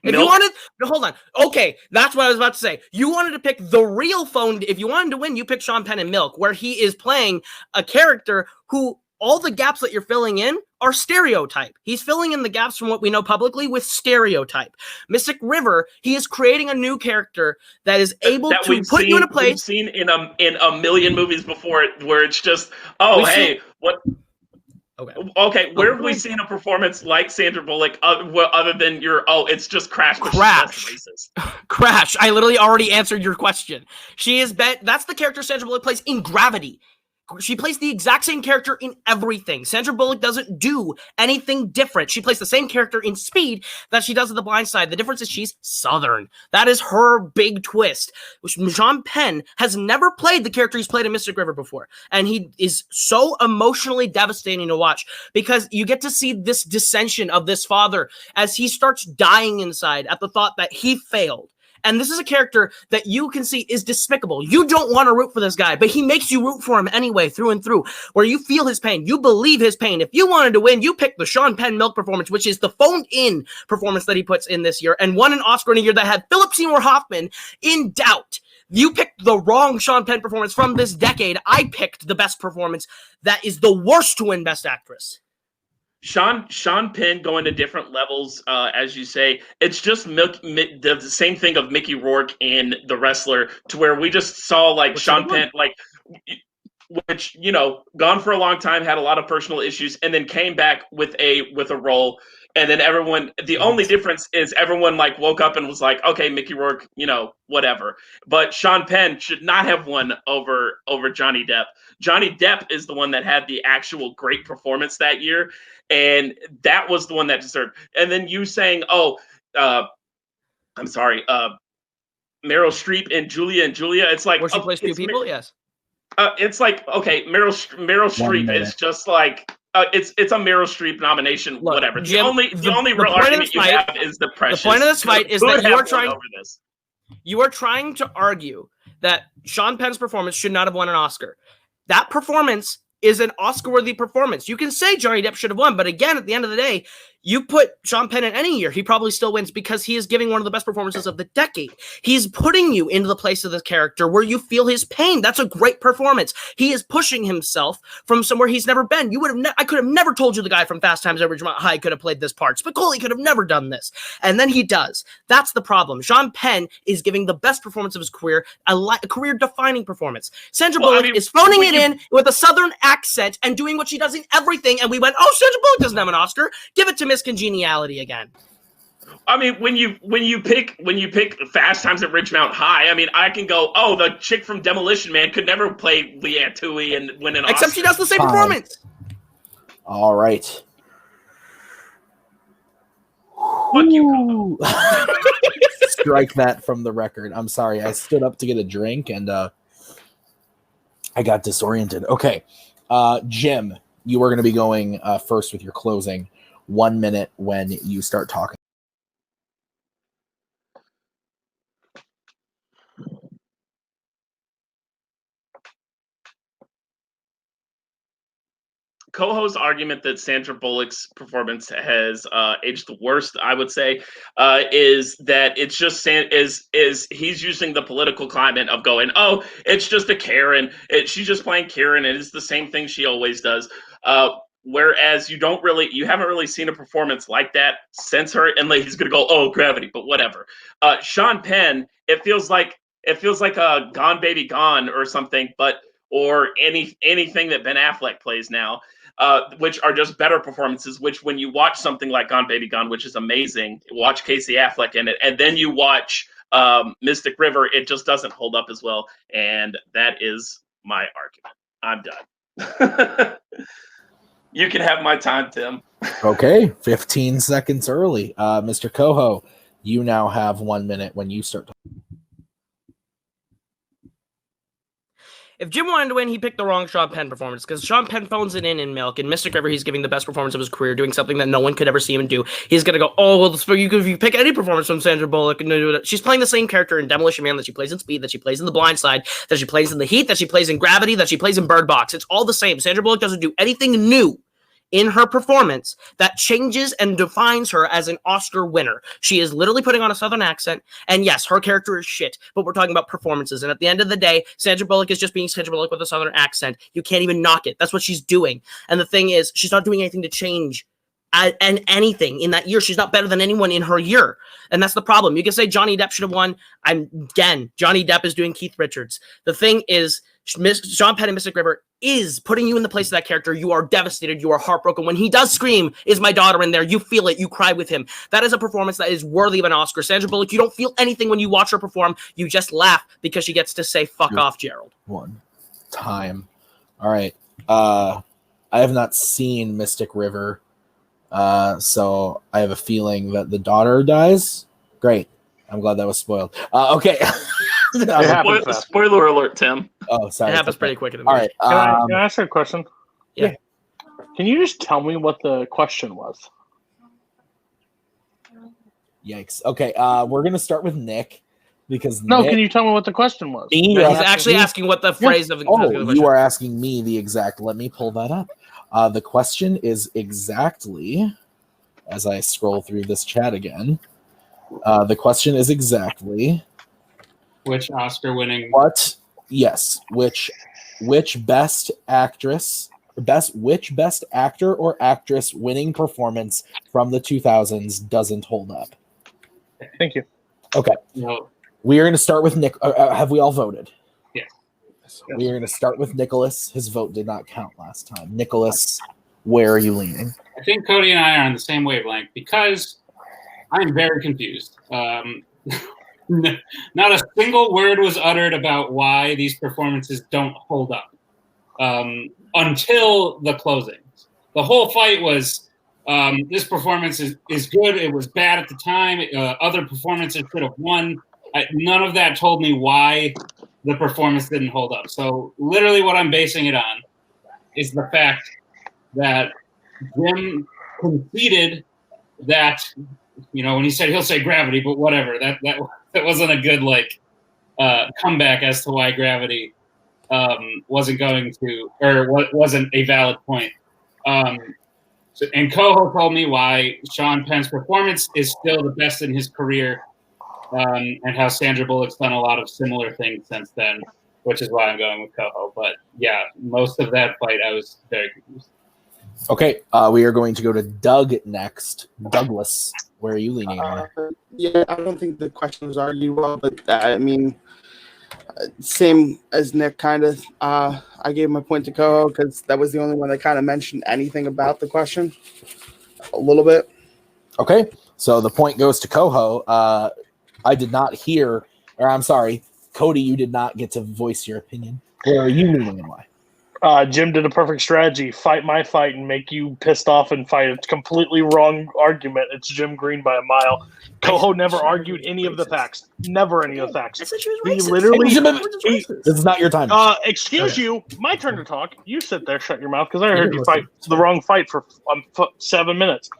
If you wanted, hold on. Okay, that's what I was about to say. You wanted to pick the real phoned. If you wanted to win, you pick Sean Penn in Milk, where he is playing a character who all the gaps that you're filling in are stereotype. He's filling in the gaps from what we know publicly with stereotype. Mystic River, he is creating a new character that is able to put you in a place. We've seen in a million movies before where it's just, what? Okay. Where have we seen a performance like Sandra Bullock other than it's just Crash? Crash. I literally already answered your question. That's the character Sandra Bullock plays in Gravity. She plays the exact same character in everything. Sandra Bullock doesn't do anything different. She plays the same character in Speed that she does in The Blind Side. The difference is she's Southern. That is her big twist. Sean Penn has never played the character he's played in Mystic River before. And he is so emotionally devastating to watch because you get to see this dissension of this father as he starts dying inside at the thought that he failed. And this is a character that you can see is despicable. You don't want to root for this guy, but he makes you root for him anyway, through and through, where you feel his pain. You believe his pain. If you wanted to win, you picked the Sean Penn Milk performance, which is the phoned-in performance that he puts in this year, and won an Oscar in a year that had Philip Seymour Hoffman in doubt. You picked the wrong Sean Penn performance from this decade. I picked the best performance that is the worst to win Best Actress. Sean Penn going to different levels, as you say. It's just the same thing of Mickey Rourke in The Wrestler, to where we just saw like Sean Penn, which gone for a long time, had a lot of personal issues, and then came back with a role. And then the only difference is everyone woke up and was like, okay, Mickey Rourke, whatever. But Sean Penn should not have won over Johnny Depp. Johnny Depp is the one that had the actual great performance that year. And that was the one that deserved. And then you saying, I'm sorry, Meryl Streep and Julia. It's like, where she plays two people. Yes. It's like, okay, Meryl Streep is just like, it's a Meryl Streep nomination. Look, whatever. Jim, the only real argument you have is the Precious. The point of this fight is that you are trying to argue that Sean Penn's performance should not have won an Oscar. That performance is an Oscar-worthy performance. You can say Johnny Depp should have won, but again, at the end of the day, you put Sean Penn in any year, he probably still wins because he is giving one of the best performances of the decade. He's putting you into the place of this character where you feel his pain. That's a great performance. He is pushing himself from somewhere he's never been. I could have never told you the guy from Fast Times at Ridgemont High could have played this part. Spicoli could have never done this. And then he does. That's the problem. Sean Penn is giving the best performance of his career, a career-defining performance. Sandra Bullock is phoning it in with a Southern accent and doing what she does in everything, and we went, Sandra Bullock doesn't have an Oscar. Give it to Miss Congeniality again. I mean, when you pick Fast Times at Ridgemount High, I mean, I can go, oh, the chick from Demolition Man could never play Leanne Tui and win an Oscar. Except she does the same performance. All right. Fuck you. Strike that from the record. I'm sorry. I stood up to get a drink and I got disoriented. Okay. Jim, you are going to be going first with your closing. 1 minute when you start talking. Koho's argument that Sandra Bullock's performance has aged the worst, I would say, is that it's just is he's using the political climate of going, oh, it's just a Karen. She's just playing Karen, and it's the same thing she always does. Whereas you haven't really seen a performance like that since her, and like he's gonna go, oh, Gravity, but whatever. Sean Penn, it feels like a Gone Baby Gone or something, or anything that Ben Affleck plays now. Which are just better performances, which when you watch something like Gone Baby Gone, which is amazing, watch Casey Affleck in it, and then you watch Mystic River, it just doesn't hold up as well. And that is my argument. I'm done. You can have my time, Tim. Okay, 15 seconds early. Mr. Koho, you now have 1 minute when you start talking. If Jim wanted to win, he picked the wrong Sean Penn performance because Sean Penn phones it in Milk. In Mystic River, he's giving the best performance of his career, doing something that no one could ever see him do. He's going to go, oh, well, if you pick any performance from Sandra Bullock, she's playing the same character in Demolition Man that she plays in Speed, that she plays in The Blind Side, that she plays in The Heat, that she plays in Gravity, that she plays in Bird Box. It's all the same. Sandra Bullock doesn't do anything new in her performance that changes and defines her as an Oscar winner. She is literally putting on a Southern accent, and yes, her character is shit, but we're talking about performances, and at the end of the day, Sandra Bullock is just being Sandra Bullock with a Southern accent. You can't even knock it. That's what she's doing, and the thing is, she's not doing anything to change and anything in that year. She's not better than anyone in her year, and that's the problem. You can say Johnny Depp should have won. Johnny Depp is doing Keith Richards. The thing is, Sean Penn in Mystic River is putting you in the place of that character. You are devastated. You are heartbroken. When he does scream, is my daughter in there? You feel it. You cry with him. That is a performance that is worthy of an Oscar. Sandra Bullock, you don't feel anything when you watch her perform. You just laugh because she gets to say, fuck off, Gerald. One time. All right. I have not seen Mystic River, so I have a feeling that the daughter dies. Great. I'm glad that was spoiled. Okay. Spoiler alert, Tim. Oh, sorry. It happens pretty quick in the All movie. right. Can I ask you a question? Yeah. Can you just tell me what the question was? Yikes. Okay. We're gonna start with Nick because Nick, can you tell me what the question was? He's actually asking what the phrase of the question. You are asking me the exact. Let me pull that up. The question is exactly, as I scroll through this chat again. The question is exactly which Oscar winning which best actress which best actor or actress winning performance from the 2000s doesn't hold up. Thank you. Okay. No. We are going to start with Nick. Have we all voted? Yeah. We are going to start with Nicholas. His vote did not count last time. Nicholas, where are you leaning? I think Cody and I are on the same wavelength because I'm very confused. Not a single word was uttered about why these performances don't hold up until the closings. The whole fight was this performance is good. It was bad at the time. Other performances should have won. None of that told me why the performance didn't hold up. So literally what I'm basing it on is the fact that Jim conceded that, when he said he'll say Gravity, but whatever, that wasn't a good comeback as to why Gravity wasn't going to, or wasn't a valid point. And Koho told me why Sean Penn's performance is still the best in his career, and how Sandra Bullock's done a lot of similar things since then, which is why I'm going with Koho. But yeah, most of that fight I was very confused. Okay, we are going to go to Doug next. Douglas, where are you leaning on? Yeah, I don't think the question was argued well, but I mean, same as Nick, kind of. I gave my point to Koho because that was the only one that kind of mentioned anything about the question a little bit. Okay, So the point goes to Koho. I did not hear, or I'm sorry, Cody, you did not get to voice your opinion. Where are you leaning and why? Jim did a perfect strategy. Fight my fight and make you pissed off and fight. It's completely wrong argument. It's Jim Green by a mile. Koho never argued any of the facts. Never any of the facts. I said she was He racist. literally. This is not your time. Excuse you. My turn to talk. You sit there, shut your mouth, because I heard you fight the wrong fight for 7 minutes.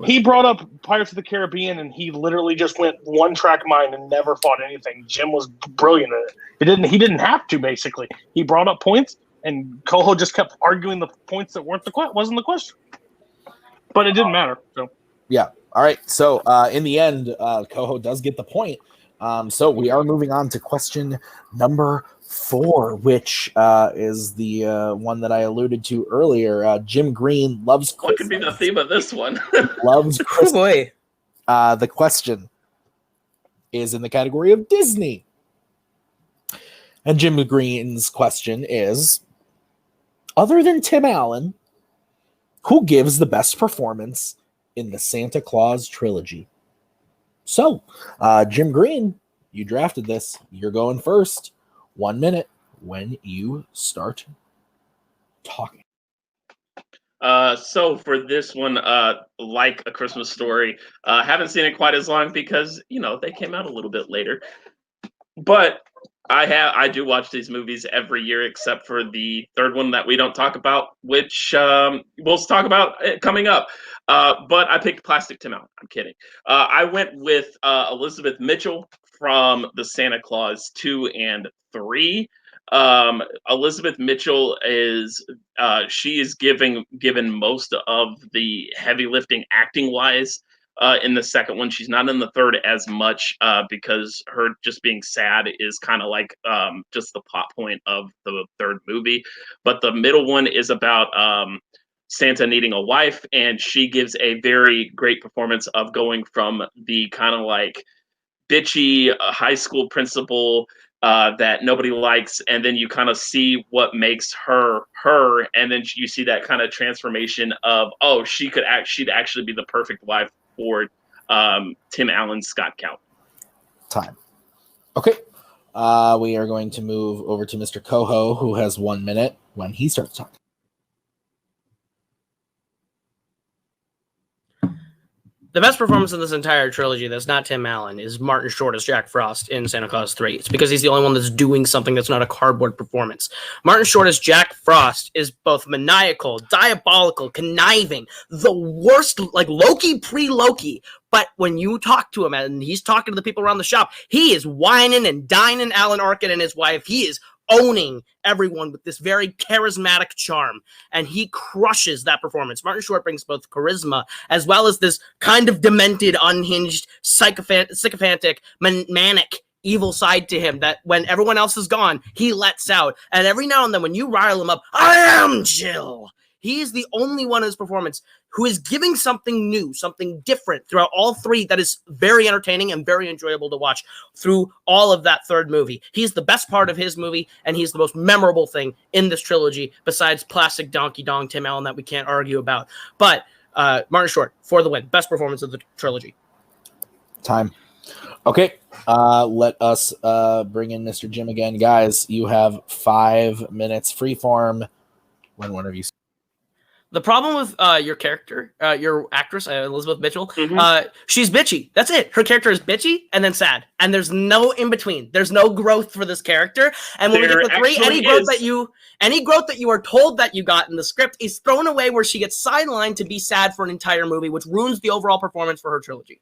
He brought up Pirates of the Caribbean, and he literally just went one-track mind and never fought anything. Jim was brilliant at it. He didn't have to, basically. He brought up points, and Koho just kept arguing the points that wasn't the question. But it didn't matter. So Yeah. All right. So in the end, Koho does get the point. So we are moving on to question number 4, which is the one that I alluded to earlier. Jim Green loves Christmas. What could be the theme of this one? Loves Oh Christmas. boy. The question is in the category of Disney. And Jim Green's question is, other than Tim Allen, who gives the best performance in the Santa Claus trilogy? So, Jim Green, you drafted this. You're going first. 1 minute when you start talking. So for this one, like A Christmas Story, haven't seen it quite as long because, they came out a little bit later. But I do watch these movies every year, except for the third one that we don't talk about, which we'll talk about coming up. But I picked Plastic Tim Allen. I'm kidding. I went with Elizabeth Mitchell from the Santa Claus 2 and 3. Elizabeth Mitchell is she is given most of the heavy lifting acting wise. In the second one, she's not in the third as much because her just being sad is kind of like just the plot point of the third movie. But the middle one is about Santa needing a wife, and she gives a very great performance of going from the kind of like bitchy high school principal that nobody likes, and then you kind of see what makes her, and then you see that kind of transformation of, oh, she'd actually be the perfect wife for Tim Allen's Scott Calvin. Time. Okay. We are going to move over to Mr. Koho, who has 1 minute when he starts talking. The best performance in this entire trilogy that's not Tim Allen is Martin Short as Jack Frost in Santa Claus 3. It's because he's the only one that's doing something that's not a cardboard performance. Martin Short as Jack Frost is both maniacal, diabolical, conniving, the worst, like Loki pre-Loki. But when you talk to him and he's talking to the people around the shop, he is whining and dining Alan Arkin and his wife. He is owning everyone with this very charismatic charm, and he crushes that performance. Martin Short brings both charisma as well as this kind of demented, unhinged, sycophantic, manic, evil side to him that when everyone else is gone, he lets out. And every now and then when you rile him up, I am Jill. He is the only one in his performance who is giving something new, something different throughout all three that is very entertaining and very enjoyable to watch through all of that third movie. He's the best part of his movie, and he's the most memorable thing in this trilogy besides Plastic Donkey Dong Tim Allen that we can't argue about. But Martin Short, for the win. Best performance of the trilogy. Time. Okay. Let us bring in Mr. Jim again. Guys, you have 5 minutes freeform when one of you. The problem with your character, your actress, Elizabeth Mitchell, Mm-hmm. she's bitchy. That's it. Her character is bitchy and then sad. And there's no in between. There's no growth for this character. And when we get to 3, any growth that you are told that you got in the script is thrown away where she gets sidelined to be sad for an entire movie, which ruins the overall performance for her trilogy.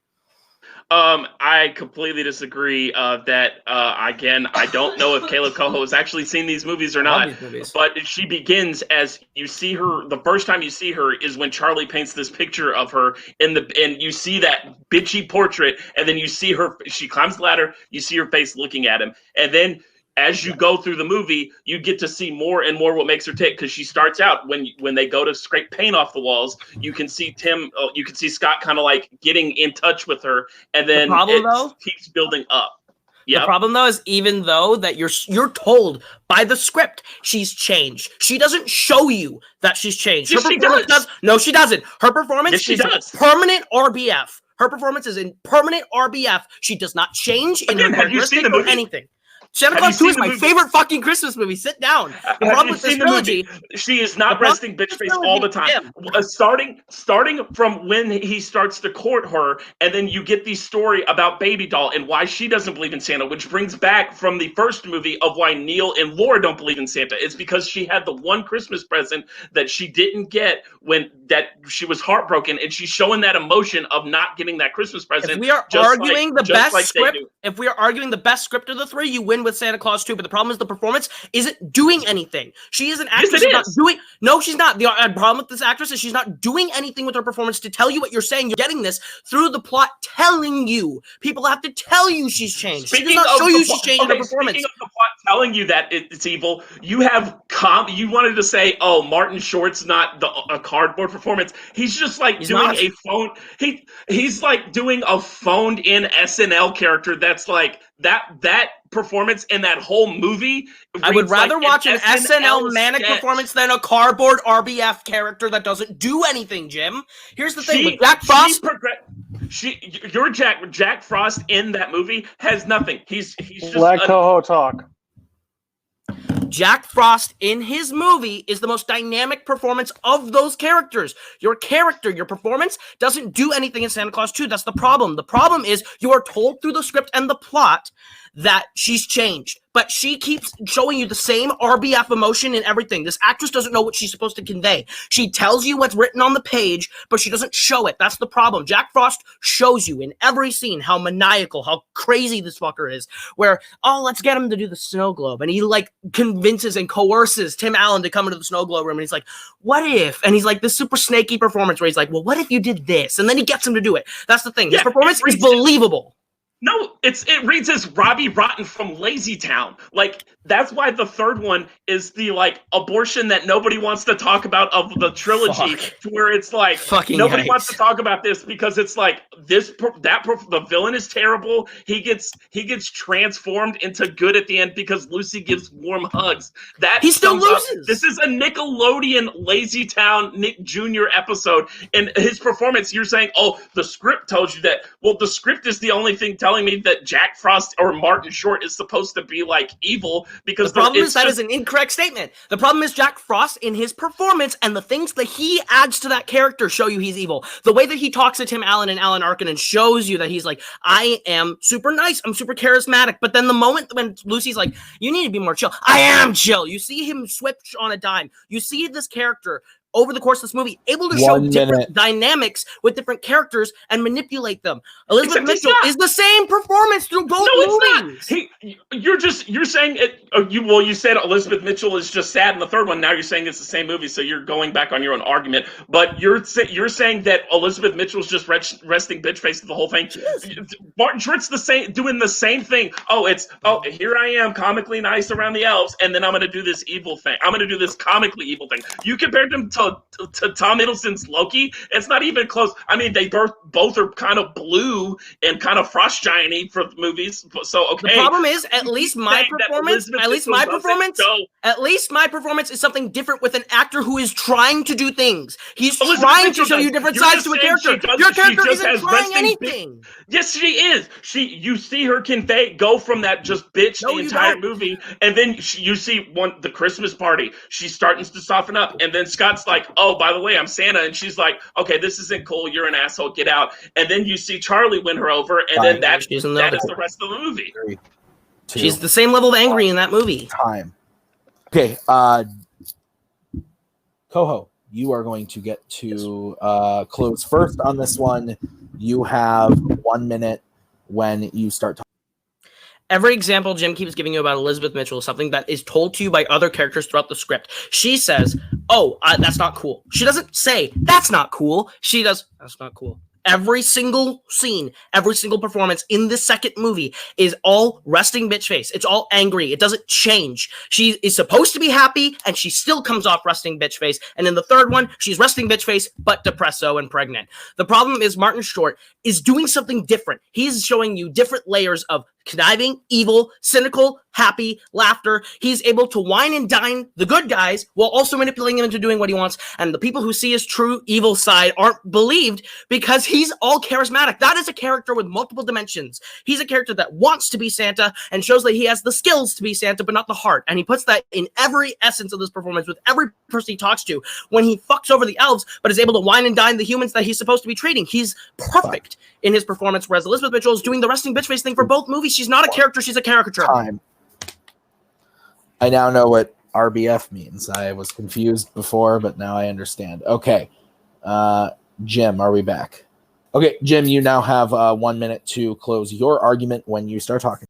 I completely disagree. Again, I don't know if Kaleb Koho has actually seen these movies or not. But she begins as you see her. The first time you see her is when Charlie paints this picture of her and you see that bitchy portrait, and then you see her. She climbs the ladder. You see her face looking at him, and then as you go through the movie, you get to see more and more what makes her tick, because she starts out when they go to scrape paint off the walls. You can see Scott kind of like getting in touch with her, and then keeps building up. Yep. The problem though is even though that you're told by the script she's changed, she doesn't show you that she's changed. Yes, she does. No, she doesn't. Her performance is permanent RBF. Her performance is in permanent RBF. She does not change in Again, her have you seen the characteristic or movie? anything. Santa Have Claus you 2 is seen the my movie? favorite fucking Christmas movie. Sit down. The Have problem you with this seen the movie? trilogy, She is not the resting problem bitch with face this all the trilogy, time. Starting from when he starts to court her, and then you get the story about Baby Doll and why she doesn't believe in Santa, which brings back from the first movie of why Neil and Laura don't believe in Santa. It's because she had the one Christmas present that she didn't get when that she was heartbroken, and she's showing that emotion of not getting that Christmas present. if we are just arguing like- the just best like they script, do. if we are arguing the best script of the three, you win with Santa Claus 2. But the problem is the performance isn't doing anything. She is an actress Yes, it who's not is. doing. No, she's not. The problem with this actress is she's not doing anything with her performance to tell you what you're saying. You're getting this through the plot telling you. People have to tell you she's changed. She does not show you she's changed in her performance. Speaking of the plot telling you that it's evil, you have you wanted to say, oh, Martin Short's not a cardboard performance. He's just like doing a phone. He's like doing a phoned in SNL character that's like that performance in that whole movie. I would rather like watch an SNL manic sketch. performance than a cardboard RBF character that doesn't do anything, Jim. Here's the thing with Jack Frost. Your Jack Frost in that movie has nothing. He's just Let Koho talk. Jack Frost in his movie is the most dynamic performance of those characters. Your character, your performance doesn't do anything in Santa Claus 2. That's the problem. The problem is you are told through the script and the plot that she's changed, but she keeps showing you the same RBF emotion and everything. This actress doesn't know what she's supposed to convey. She tells you what's written on the page, but she doesn't show it. That's the problem. Jack Frost shows you in every scene how maniacal, how crazy this fucker is, where, oh, let's get him to do the snow globe. And he like convinces and coerces Tim Allen to come into the snow globe room. And he's like, what if? And he's like this super snaky performance where he's like, well, what if you did this? And then he gets him to do it. That's the thing. His performance is believable. No, it reads as Robbie Rotten from Lazy Town. Like, that's why the third one is the like abortion that nobody wants to talk about of the trilogy, to where it's like nobody wants to talk about this because it's like the villain is terrible. He gets transformed into good at the end because Lucy gives warm hugs. That he still loses. This is a Nickelodeon Lazy Town Nick Jr. episode, and his performance. You're saying, oh, the script tells you that. Well, the script is the only thing telling me that Jack Frost or Martin Short is supposed to be like evil, because the problem is that is an incorrect statement. The problem is Jack Frost in his performance and the things that he adds to that character show you he's evil. The way that he talks to Tim Allen and Alan Arkin and shows you that he's like, I am super nice, I'm super charismatic. But then the moment when Lucy's like, you need to be more chill, I am chill. You see him switch on a dime. You see this character over the course of this movie, able to show different dynamics with different characters and manipulate them. Elizabeth Mitchell is the same performance through both movies. You're saying it. You said Elizabeth Mitchell is just sad in the third one. Now you're saying it's the same movie, so you're going back on your own argument. But you're saying that Elizabeth Mitchell's just resting bitch face the whole thing. Martin Short's doing the same thing. Here I am, comically nice around the elves, and then I'm going to do this evil thing. I'm going to do this comically evil thing. You compared them to Tom Hiddleston's Loki. It's not even close. I mean, they both are kind of blue and kind of frost giant-y for the movies. So okay. The problem is, at least my performance is something different with an actor who is trying to do things. He's trying to show you different sides to a character. Your character isn't trying anything. Yes, she is. You see her go from that just bitch the entire movie, and then you see the Christmas party. She's starting to soften up, and then Scott's like, oh, by the way, I'm Santa. And she's like, okay, this isn't cool. You're an asshole. Get out. And then you see Charlie win her over. And then that is the rest of the movie. She's the same level of angry in that movie. Okay. Koho, you are going to get to close first on this one. You have 1 minute when you start talking. Every example Jim keeps giving you about Elizabeth Mitchell is something that is told to you by other characters throughout the script. She says, oh, that's not cool. She doesn't say, that's not cool. She does, that's not cool. Every single scene, every single performance in this second movie is all resting bitch face. It's all angry. It doesn't change. She is supposed to be happy, and she still comes off resting bitch face. And in the third one, she's resting bitch face, but depresso and pregnant. The problem is Martin Short is doing something different. He's showing you different layers of conniving, evil, cynical, happy, laughter. He's able to wine and dine the good guys while also manipulating them into doing what he wants. And the people who see his true evil side aren't believed because he's all charismatic. That is a character with multiple dimensions. He's a character that wants to be Santa and shows that he has the skills to be Santa, but not the heart. And he puts that in every essence of this performance with every person he talks to when he fucks over the elves, but is able to wine and dine the humans that he's supposed to be treating. He's perfect in his performance, whereas Elizabeth Mitchell is doing the resting bitch face thing for both movies. She's not a character, she's a caricature. Time. I now know what RBF means. I was confused before, but now I understand. Okay. Jim, are we back? Okay, Jim, you now have 1 minute to close your argument when you start talking.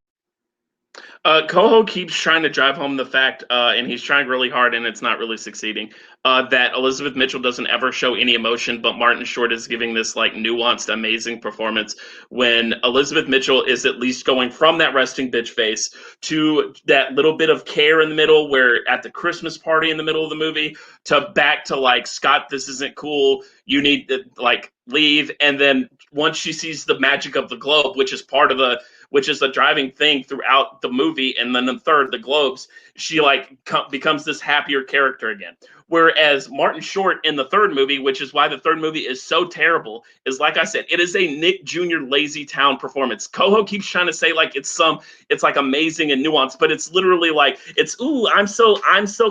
Koho keeps trying to drive home the fact, and he's trying really hard, and it's not really succeeding, that Elizabeth Mitchell doesn't ever show any emotion, but Martin Short is giving this like nuanced, amazing performance when Elizabeth Mitchell is at least going from that resting bitch face to that little bit of care in the middle where at the Christmas party in the middle of the movie to back to like, Scott, this isn't cool. You need to like leave. And then once she sees the magic of the globe, which is the driving thing throughout the movie, and then the third, the globes, she like becomes this happier character again. Whereas Martin Short in the third movie, which is why the third movie is so terrible, is like I said, it is a Nick Jr. Lazy Town performance. Koho keeps trying to say like it's like amazing and nuanced, but it's literally like it's ooh, I'm so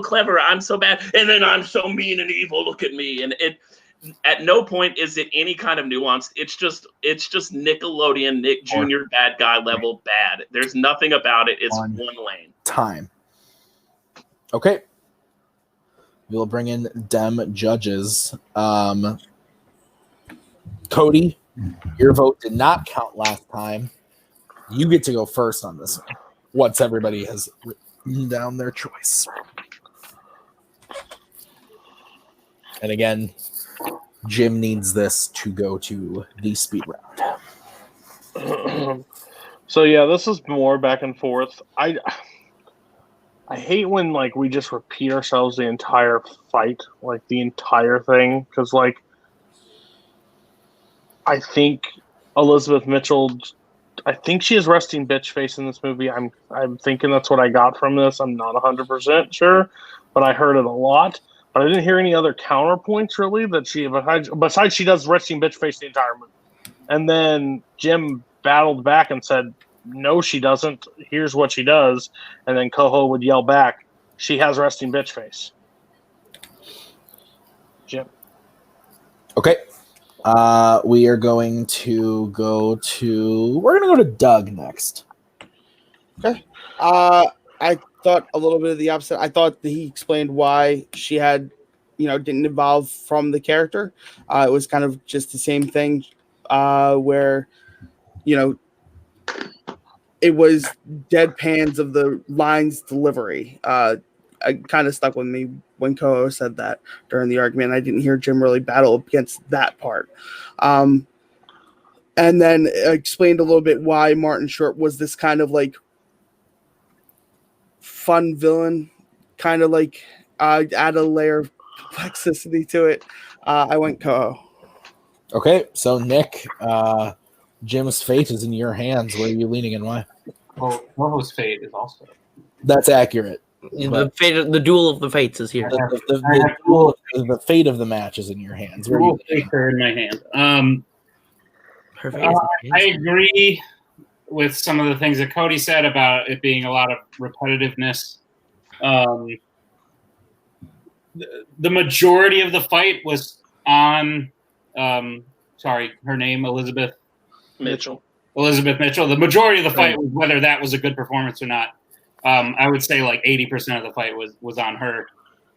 clever, I'm so bad, and then I'm so mean and evil. Look at me, and it. At no point is it any kind of nuance. It's just Nickelodeon, Nick Jr. bad guy level bad. There's nothing about it. It's one lane. Time. Okay. We'll bring in Dem judges. Cody, your vote did not count last time. You get to go first on this one once everybody has written down their choice. And again, Jim needs this to go to the speed round. So yeah, this is more back and forth. I hate when like we just repeat ourselves the entire fight, like the entire thing, because like I think Elizabeth Mitchell, I think she is resting bitch face in this movie. I'm thinking that's what I got from this. I'm not 100% sure, but I heard it a lot. But I didn't hear any other counterpoints really that she besides she does resting bitch face the entire movie. And then Jim battled back and said, no, she doesn't. Here's what she does. And then Koho would yell back, she has resting bitch face. Jim. Okay. We are going to go to Doug next. Okay. I thought a little bit of the opposite. I thought that he explained why she had, didn't evolve from the character. It was kind of just the same thing where, it was deadpans of the lines delivery. It kind of stuck with me when Koho said that during the argument. I didn't hear Jim really battle against that part. And then explained a little bit why Martin Short was this kind of like fun villain, kind of like add a layer of complexity to it. I went Koho. Okay, so Nick, Jim's fate is in your hands. Where are you leaning and why? Well, Koho's fate is also. That's accurate. The duel of the fates is here. The fate of the match is in your hands. Where are you leaning? In my hand. I agree with some of the things that Cody said about it being a lot of repetitiveness. The majority of the fight was on, her name, Elizabeth Mitchell. The majority of the fight was whether that was a good performance or not. I would say like 80% of the fight was on her,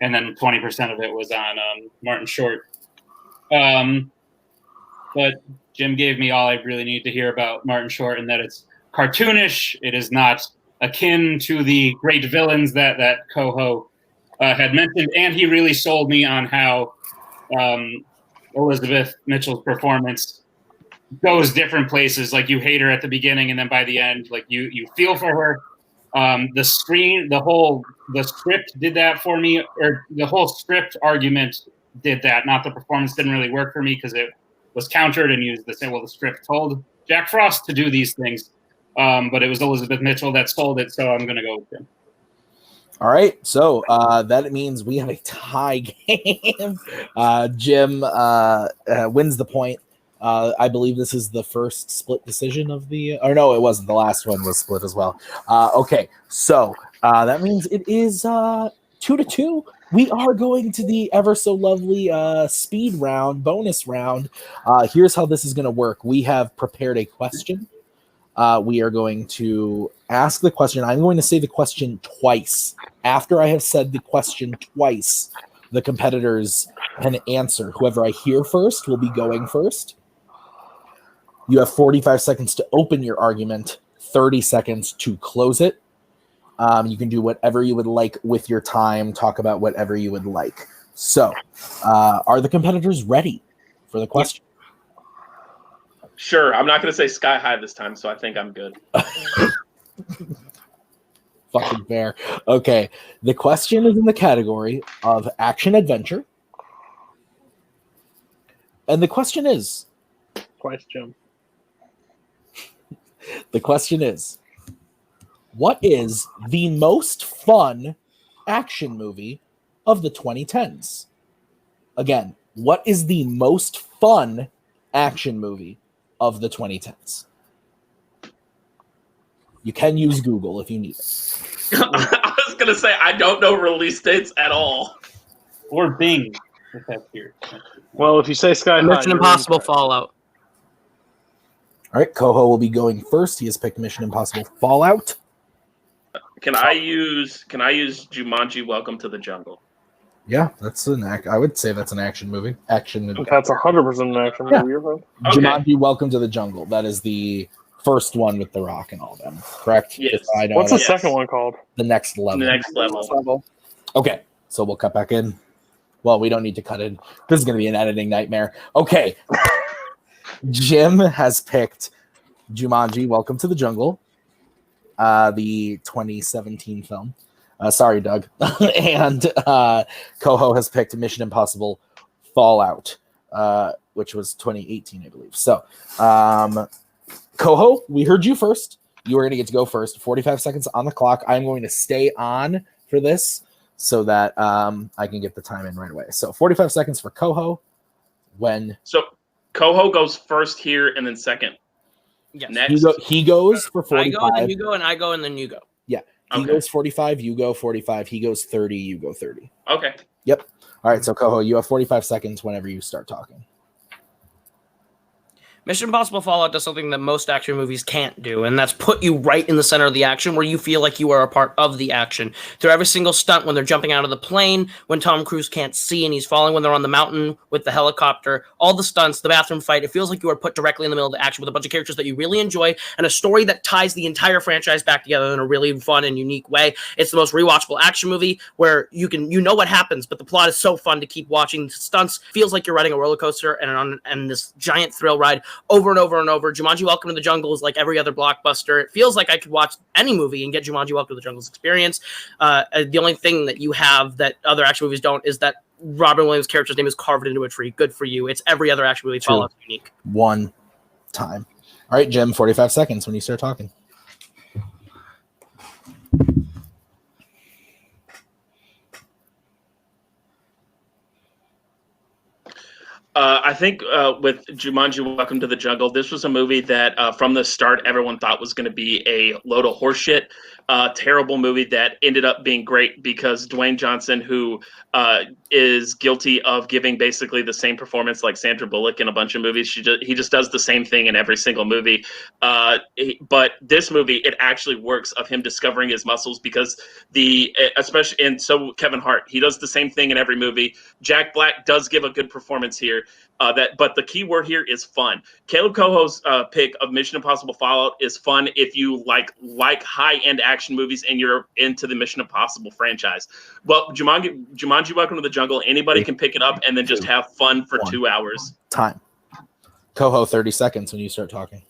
and then 20% of it was on Martin Short. But Jim gave me all I really need to hear about Martin Short, and that it's cartoonish. It is not akin to the great villains that Koho had mentioned, and he really sold me on how Elizabeth Mitchell's performance goes different places. Like you hate her at the beginning, and then by the end, like you feel for her. The script did that for me, or the whole script argument did that. Not the performance didn't really work for me because it was countered and used the same. Well, the script told Jack Frost to do these things. but it was Elizabeth Mitchell that stole it, so I'm going to go with him. All right, so that means we have a tie game. Jim wins the point. I believe this is the first split decision of the. Or no, it wasn't. The last one was split as well. Okay, so that means it is 2-2. We are going to the ever so lovely speed round, bonus round. Here's how this is going to work. We have prepared a question. We are going to ask the question. I'm going to say the question twice. After I have said the question twice, the competitors can answer. Whoever I hear first will be going first. You have 45 seconds to open your argument, 30 seconds to close it. You can do whatever you would like with your time, talk about whatever you would like. So, are the competitors ready for the question? Sure. I'm not going to say sky high this time, so I think I'm good. Fucking fair. Okay. The question is in the category of action adventure. And the question is... Twice, Jim. The question is, what is the most fun action movie of the 2010s? Again, what is the most fun action movie of the 2010s? You can use Google if you need it. I was going to say, I don't know release dates at all. Or Bing. If that's here. Well, if you say Sky High, Mission Impossible Fallout. All right, Koho will be going first. He has picked Mission Impossible Fallout. Can I use Jumanji Welcome to the Jungle? Yeah, that's I would say that's an action movie. That's 100% an action movie. You're right. Okay. Jumanji Welcome to the Jungle. That is the first one with The Rock and all them, correct? Yes. I know What's the that. second one called? The Next Level. The Next Level. Okay, so we'll cut back in. Well, we don't need to cut in. This is going to be an editing nightmare. Okay. Jim has picked Jumanji Welcome to the Jungle, the 2017 film. Sorry, Doug. And Koho has picked Mission Impossible Fallout, which was 2018, I believe. So, Koho, we heard you first. You are going to get to go first. 45 seconds on the clock. I'm going to stay on for this so that I can get the time in right away. So 45 seconds for Koho. So Koho goes first here and then second. Yes. Next. He goes for 45. I go, and then you go, and I go, and then you go. Yeah. He goes 45, you go 45. He goes 30, you go 30. Okay. Yep. All right, so Koho, you have 45 seconds whenever you start talking. Mission Impossible Fallout does something that most action movies can't do, and that's put you right in the center of the action where you feel like you are a part of the action. Through every single stunt, when they're jumping out of the plane, when Tom Cruise can't see and he's falling, when they're on the mountain with the helicopter, all the stunts, the bathroom fight, it feels like you are put directly in the middle of the action with a bunch of characters that you really enjoy and a story that ties the entire franchise back together in a really fun and unique way. It's the most rewatchable action movie where you know what happens, but the plot is so fun to keep watching. The stunts feels like you're riding a roller coaster and this giant thrill ride over and over and over. Jumanji Welcome to the Jungle is like every other blockbuster. It feels like I could watch any movie and get Jumanji Welcome to the Jungle's experience. The only thing that you have that other action movies don't is that Robin Williams' character's name is carved into a tree. Good for you. It's every other action movie. Fallout's unique. One time. All right, Jim, 45 seconds when you start talking. I think with Jumanji Welcome to the Jungle, this was a movie that from the start everyone thought was going to be a load of horseshit. Terrible movie that ended up being great because Dwayne Johnson, who is guilty of giving basically the same performance like Sandra Bullock in a bunch of movies. He just does the same thing in every single movie. But this movie, it actually works of him discovering his muscles because especially, and so Kevin Hart, he does the same thing in every movie. Jack Black does give a good performance here. But the key word here is fun. Kaleb Koho's pick of Mission Impossible Fallout is fun if you like high-end action movies and you're into the Mission Impossible franchise. Well, Jumanji Welcome to the Jungle, anybody can pick it up and then just have fun for 2 hours. Time. Koho, 30 seconds when you start talking.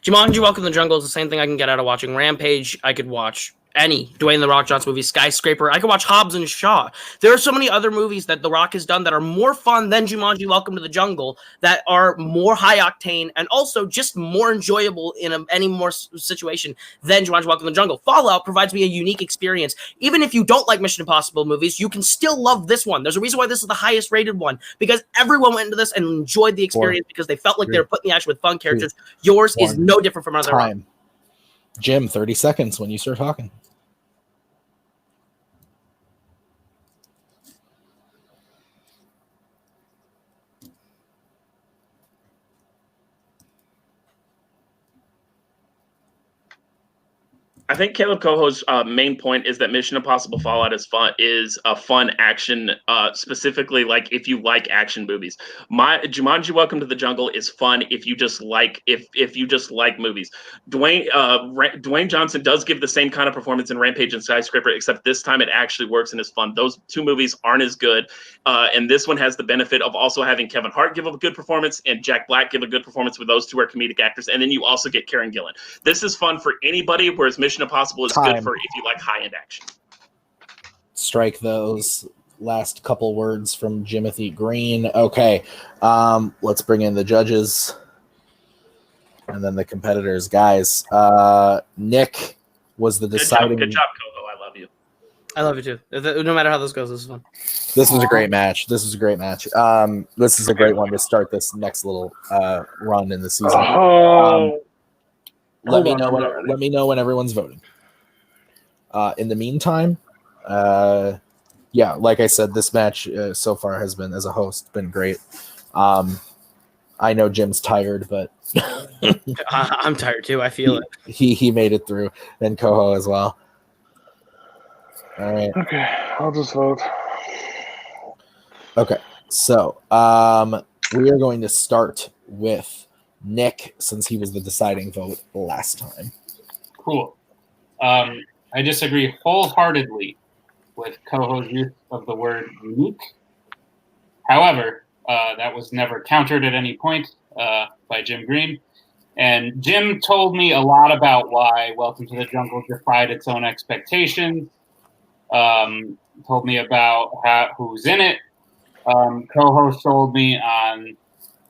Jumanji Welcome to the Jungle is the same thing I can get out of watching Rampage. I could watch any Dwayne The Rock Johnson movie, Skyscraper. I could watch Hobbs and Shaw. There are so many other movies that The Rock has done that are more fun than Jumanji Welcome to the Jungle, that are more high octane and also just more enjoyable in any more situation than Jumanji Welcome to the Jungle. Fallout provides me a unique experience. Even if you don't like Mission Impossible movies, you can still love this one. There's a reason why this is the highest rated one, because everyone went into this and enjoyed the experience because they felt like they were put in the action with fun characters. Yours is no different from another time. Jim, 30 seconds when you start talking. I think Kaleb Koho's main point is that Mission Impossible Fallout is a fun action, specifically like if you like action movies. Jumanji Welcome to the Jungle is fun if you just like if you just like movies. Dwayne Johnson does give the same kind of performance in Rampage and Skyscraper, except this time it actually works and is fun. Those two movies aren't as good, and this one has the benefit of also having Kevin Hart give a good performance and Jack Black give a good performance, with those two are comedic actors, and then you also get Karen Gillan. This is fun for anybody, whereas Mission Impossible is good for if you like high-end action. Strike those last couple words from Jimothy Green. Okay, let's bring in the judges and then the competitors. Guys, Nick was the deciding. Good job, Koho. I love you. I love you too. No matter how this goes, this is fun. This was a great match. This is a great one to start this next little run in the season. Let me know when everyone's voting. In the meantime, like I said, this match so far has been, as a host, been great. I know Jim's tired, but I'm tired too. I feel it. He made it through, and Koho as well. All right. Okay, I'll just vote. Okay, so we are going to start with Nick, since he was the deciding vote last time. Cool. I disagree wholeheartedly with Koho's use of the word unique. However, that was never countered at any point by Jim Green. And Jim told me a lot about why Welcome to the Jungle defied its own expectations. Told me about who's in it. Koho sold me on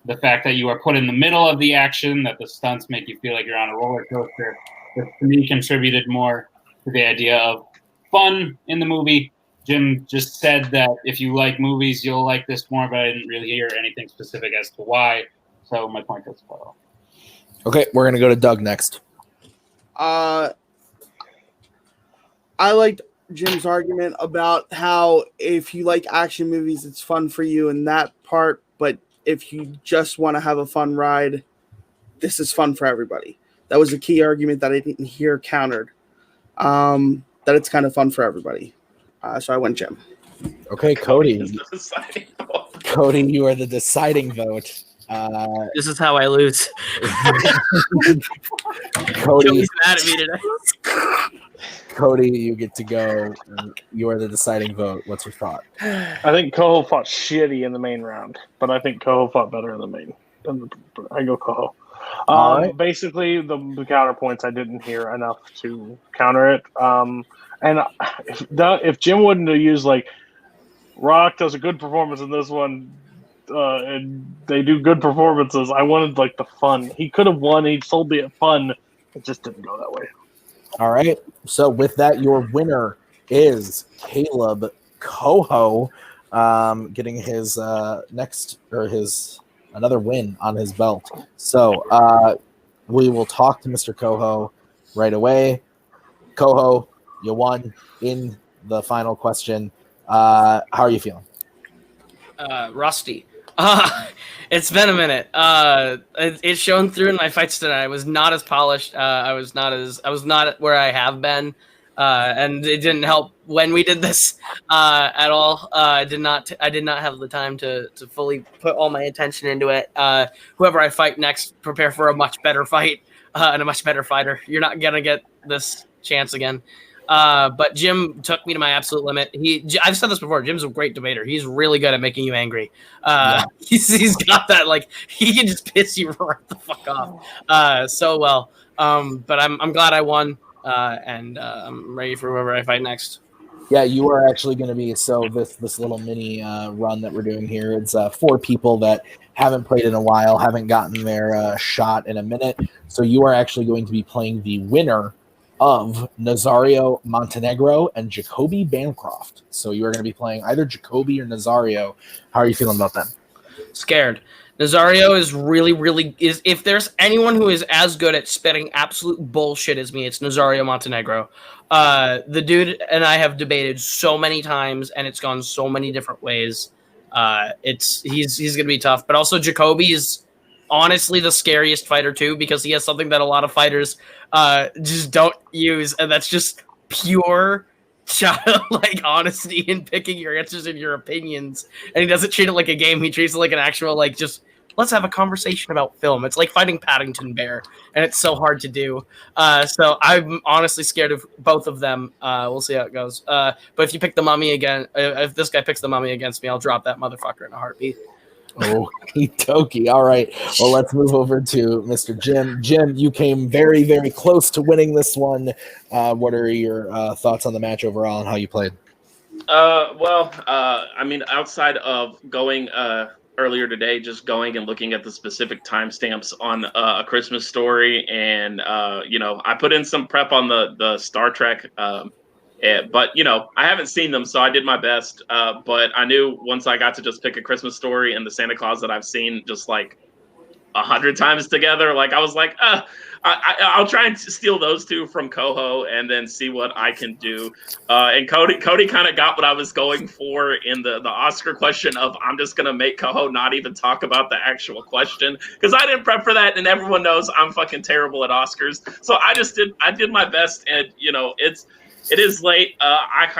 the fact that you are put in the middle of the action, that the stunts make you feel like you're on a roller coaster. That to me contributed more to the idea of fun in the movie. Jim just said that if you like movies, you'll like this more, but I didn't really hear anything specific as to why. So my point is well. Okay, we're going to go to Doug next. I liked Jim's argument about how if you like action movies, it's fun for you in that part, but if you just want to have a fun ride, this is fun for everybody. That was a key argument that I didn't hear countered. That it's kind of fun for everybody. So I went Jim. Okay, Cody. Cody, you are the deciding vote. This is how I lose. Cody, Joey's mad at me today. Cody, you get to go. You are the deciding vote. What's your thought? I think Koho fought shitty in the main round, but I think Koho fought better in the main. I go Koho. Right. Basically, the counterpoints I didn't hear enough to counter it. And if Jim wouldn't have used like Rock does a good performance in this one, and they do good performances, I wanted like the fun. He could have won. He sold me fun. It just didn't go that way. All right. So with that, your winner is Kaleb Koho, getting his another win on his belt. So we will talk to Mr. Koho right away. Koho, you won in the final question. How are you feeling? Rusty. It's been a minute. It's shown through in my fights tonight. I was not as polished. I was not where I have been. And it didn't help when we did this at all. I did not have the time to fully put all my attention into it. Whoever I fight next, prepare for a much better fight and a much better fighter. You're not gonna get this chance again. But Jim took me to my absolute limit. I've said this before. Jim's a great debater. He's really good at making you angry. He's got that, like, he can just piss you right the fuck off so well. But I'm glad I won. and I'm ready for whoever I fight next. Yeah, you are actually going to be, so this little mini run that we're doing here, it's 4 people that haven't played in a while, haven't gotten their shot in a minute. So you are actually going to be playing the winner of Nazario Montenegro and Jacoby Bancroft. So you are going to be playing either Jacoby or Nazario. How are you feeling about them? Scared. Nazario is really is. If there's anyone who is as good at spitting absolute bullshit as me, it's Nazario Montenegro. The dude and I have debated so many times, and it's gone so many different ways. He's gonna be tough, but also Jacoby is honestly the scariest fighter too, because he has something that a lot of fighters just don't use, and that's just pure childlike honesty in picking your answers and your opinions. And he doesn't treat it like a game; he treats it like an actual just. Let's have a conversation about film. It's like fighting Paddington Bear, and it's so hard to do. So I'm honestly scared of both of them. We'll see how it goes. But if you pick the Mummy again, if this guy picks the Mummy against me, I'll drop that motherfucker in a heartbeat. Okie dokie. All right. Well, let's move over to Mr. Jim. Jim, you came very, very close to winning this one. What are your thoughts on the match overall and how you played? I mean, outside of going earlier today, just going and looking at the specific timestamps on A Christmas Story, and I put in some prep on the Star Trek, but I haven't seen them, so I did my best. But I knew once I got to just pick A Christmas Story and the Santa Claus that I've seen just like 100 times together, like I was like, I'll try and steal those two from Koho and then see what I can do. And Cody kind of got what I was going for in the Oscar question of I'm just going to make Koho not even talk about the actual question because I didn't prep for that, and everyone knows I'm fucking terrible at Oscars. So I did my best, and it is late. Like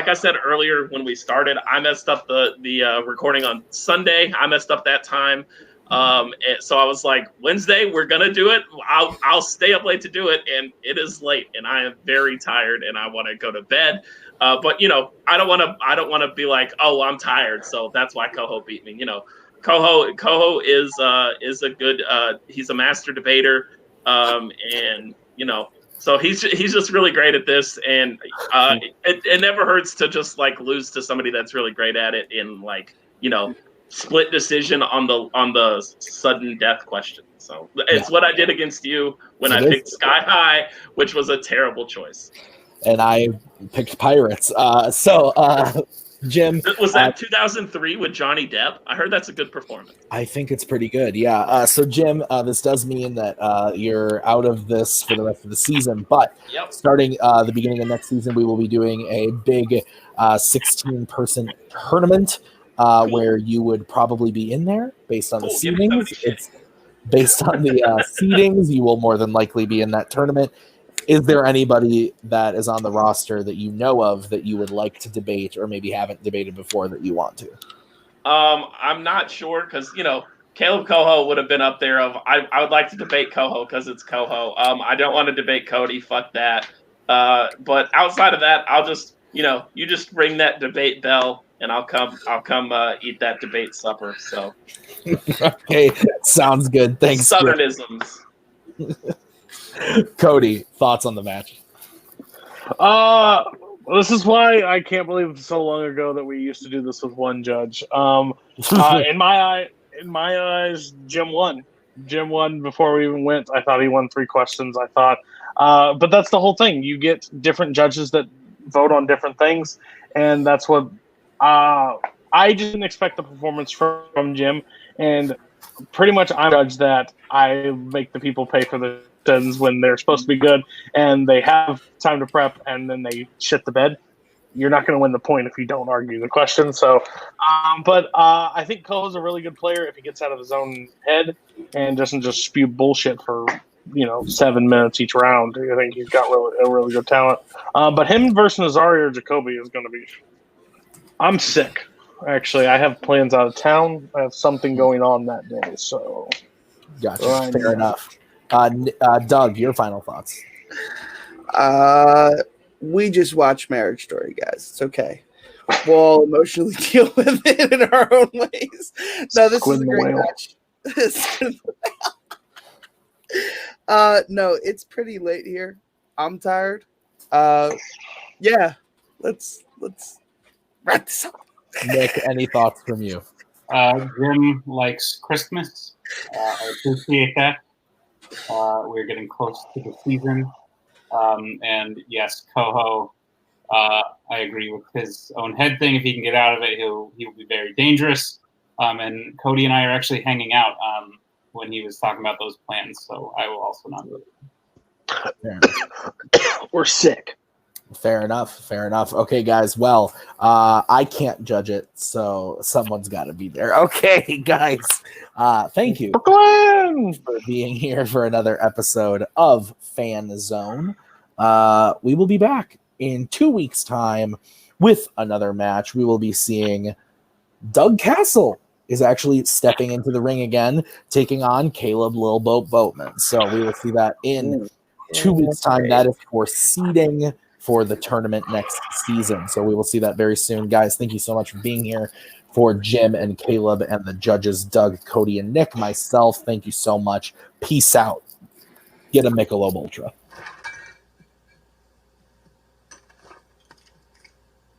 I said earlier when we started, I messed up the recording on Sunday. I messed up that time. And so I was like, Wednesday, we're gonna do it. I'll stay up late to do it, and it is late, and I am very tired, and I want to go to bed. But I don't want to be like, oh, I'm tired, so that's why Koho beat me. Koho is a good. He's a master debater, and so he's just really great at this, and it never hurts to just like lose to somebody that's really great at it in split decision on the sudden death question. So it's what I did against you when I picked Sky High, which was a terrible choice. And I picked Pirates. Jim, was that 2003 with Johnny Depp? I heard that's a good performance. I think it's pretty good. Yeah. So Jim, this does mean that you're out of this for the rest of the season, but starting the beginning of next season, we will be doing a big 16-person tournament. Where you would probably be in there based on the seedings. It's based on the seedings. You will more than likely be in that tournament. Is there anybody that is on the roster that you know of that you would like to debate or maybe haven't debated before that you want to? I'm not sure because, Kaleb Koho would have been up there. I would like to debate Koho because it's Koho. I don't want to debate Cody. Fuck that. But outside of that, I'll just, you just ring that debate bell. And I'll come eat that debate supper. So, okay, sounds good. Thanks. Southernisms. Cody, thoughts on the match? This is why I can't believe it's so long ago that we used to do this with one judge. In my eyes, Jim won. Jim won before we even went. I thought he won 3 questions. I thought, but that's the whole thing. You get different judges that vote on different things, and that's what. I just didn't expect the performance from Jim, and pretty much I'm judged that I make the people pay for the sins when they're supposed to be good, and they have time to prep, and then they shit the bed. You're not going to win the point if you don't argue the question. So, but I think Koho's a really good player if he gets out of his own head and doesn't just spew bullshit for 7 minutes each round. I think he's got a really good talent. But him versus Nazario or Jacoby is going to be. I'm sick. Actually, I have plans out of town. I have something going on that day, so. Gotcha. Fair enough. Doug, your final thoughts. We just watched Marriage Story, guys. It's okay. We'll emotionally deal with it in our own ways. No, this is a great match. No, it's pretty late here. I'm tired. Yeah, let's wrap this up. Nick, any thoughts from you? Jim likes Christmas. I appreciate that. We're getting close to the season. And yes, Koho, I agree with his own head thing. If he can get out of it, he will be very dangerous. And Cody and I are actually hanging out when he was talking about those plans, so I will also not do it. We're sick. Fair enough. Okay, guys. Well, I can't judge it, so someone's got to be there. Okay, guys. Thank you for being here for another episode of Fanzone. We will be back in 2 weeks' time with another match. We will be seeing Doug Cassel is actually stepping into the ring again, taking on Kaleb Lil Boat Boatman. So we will see that in 2 weeks' time. That is for seeding for the tournament next season. So we will see that very soon. Guys, thank you so much for being here. For Jim and Kaleb and the judges, Doug, Cody, and Nick, myself, thank you so much. Peace out. Get a Michelob Ultra.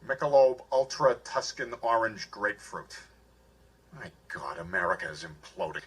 Michelob Ultra Tuscan Orange Grapefruit. My God, America is imploding.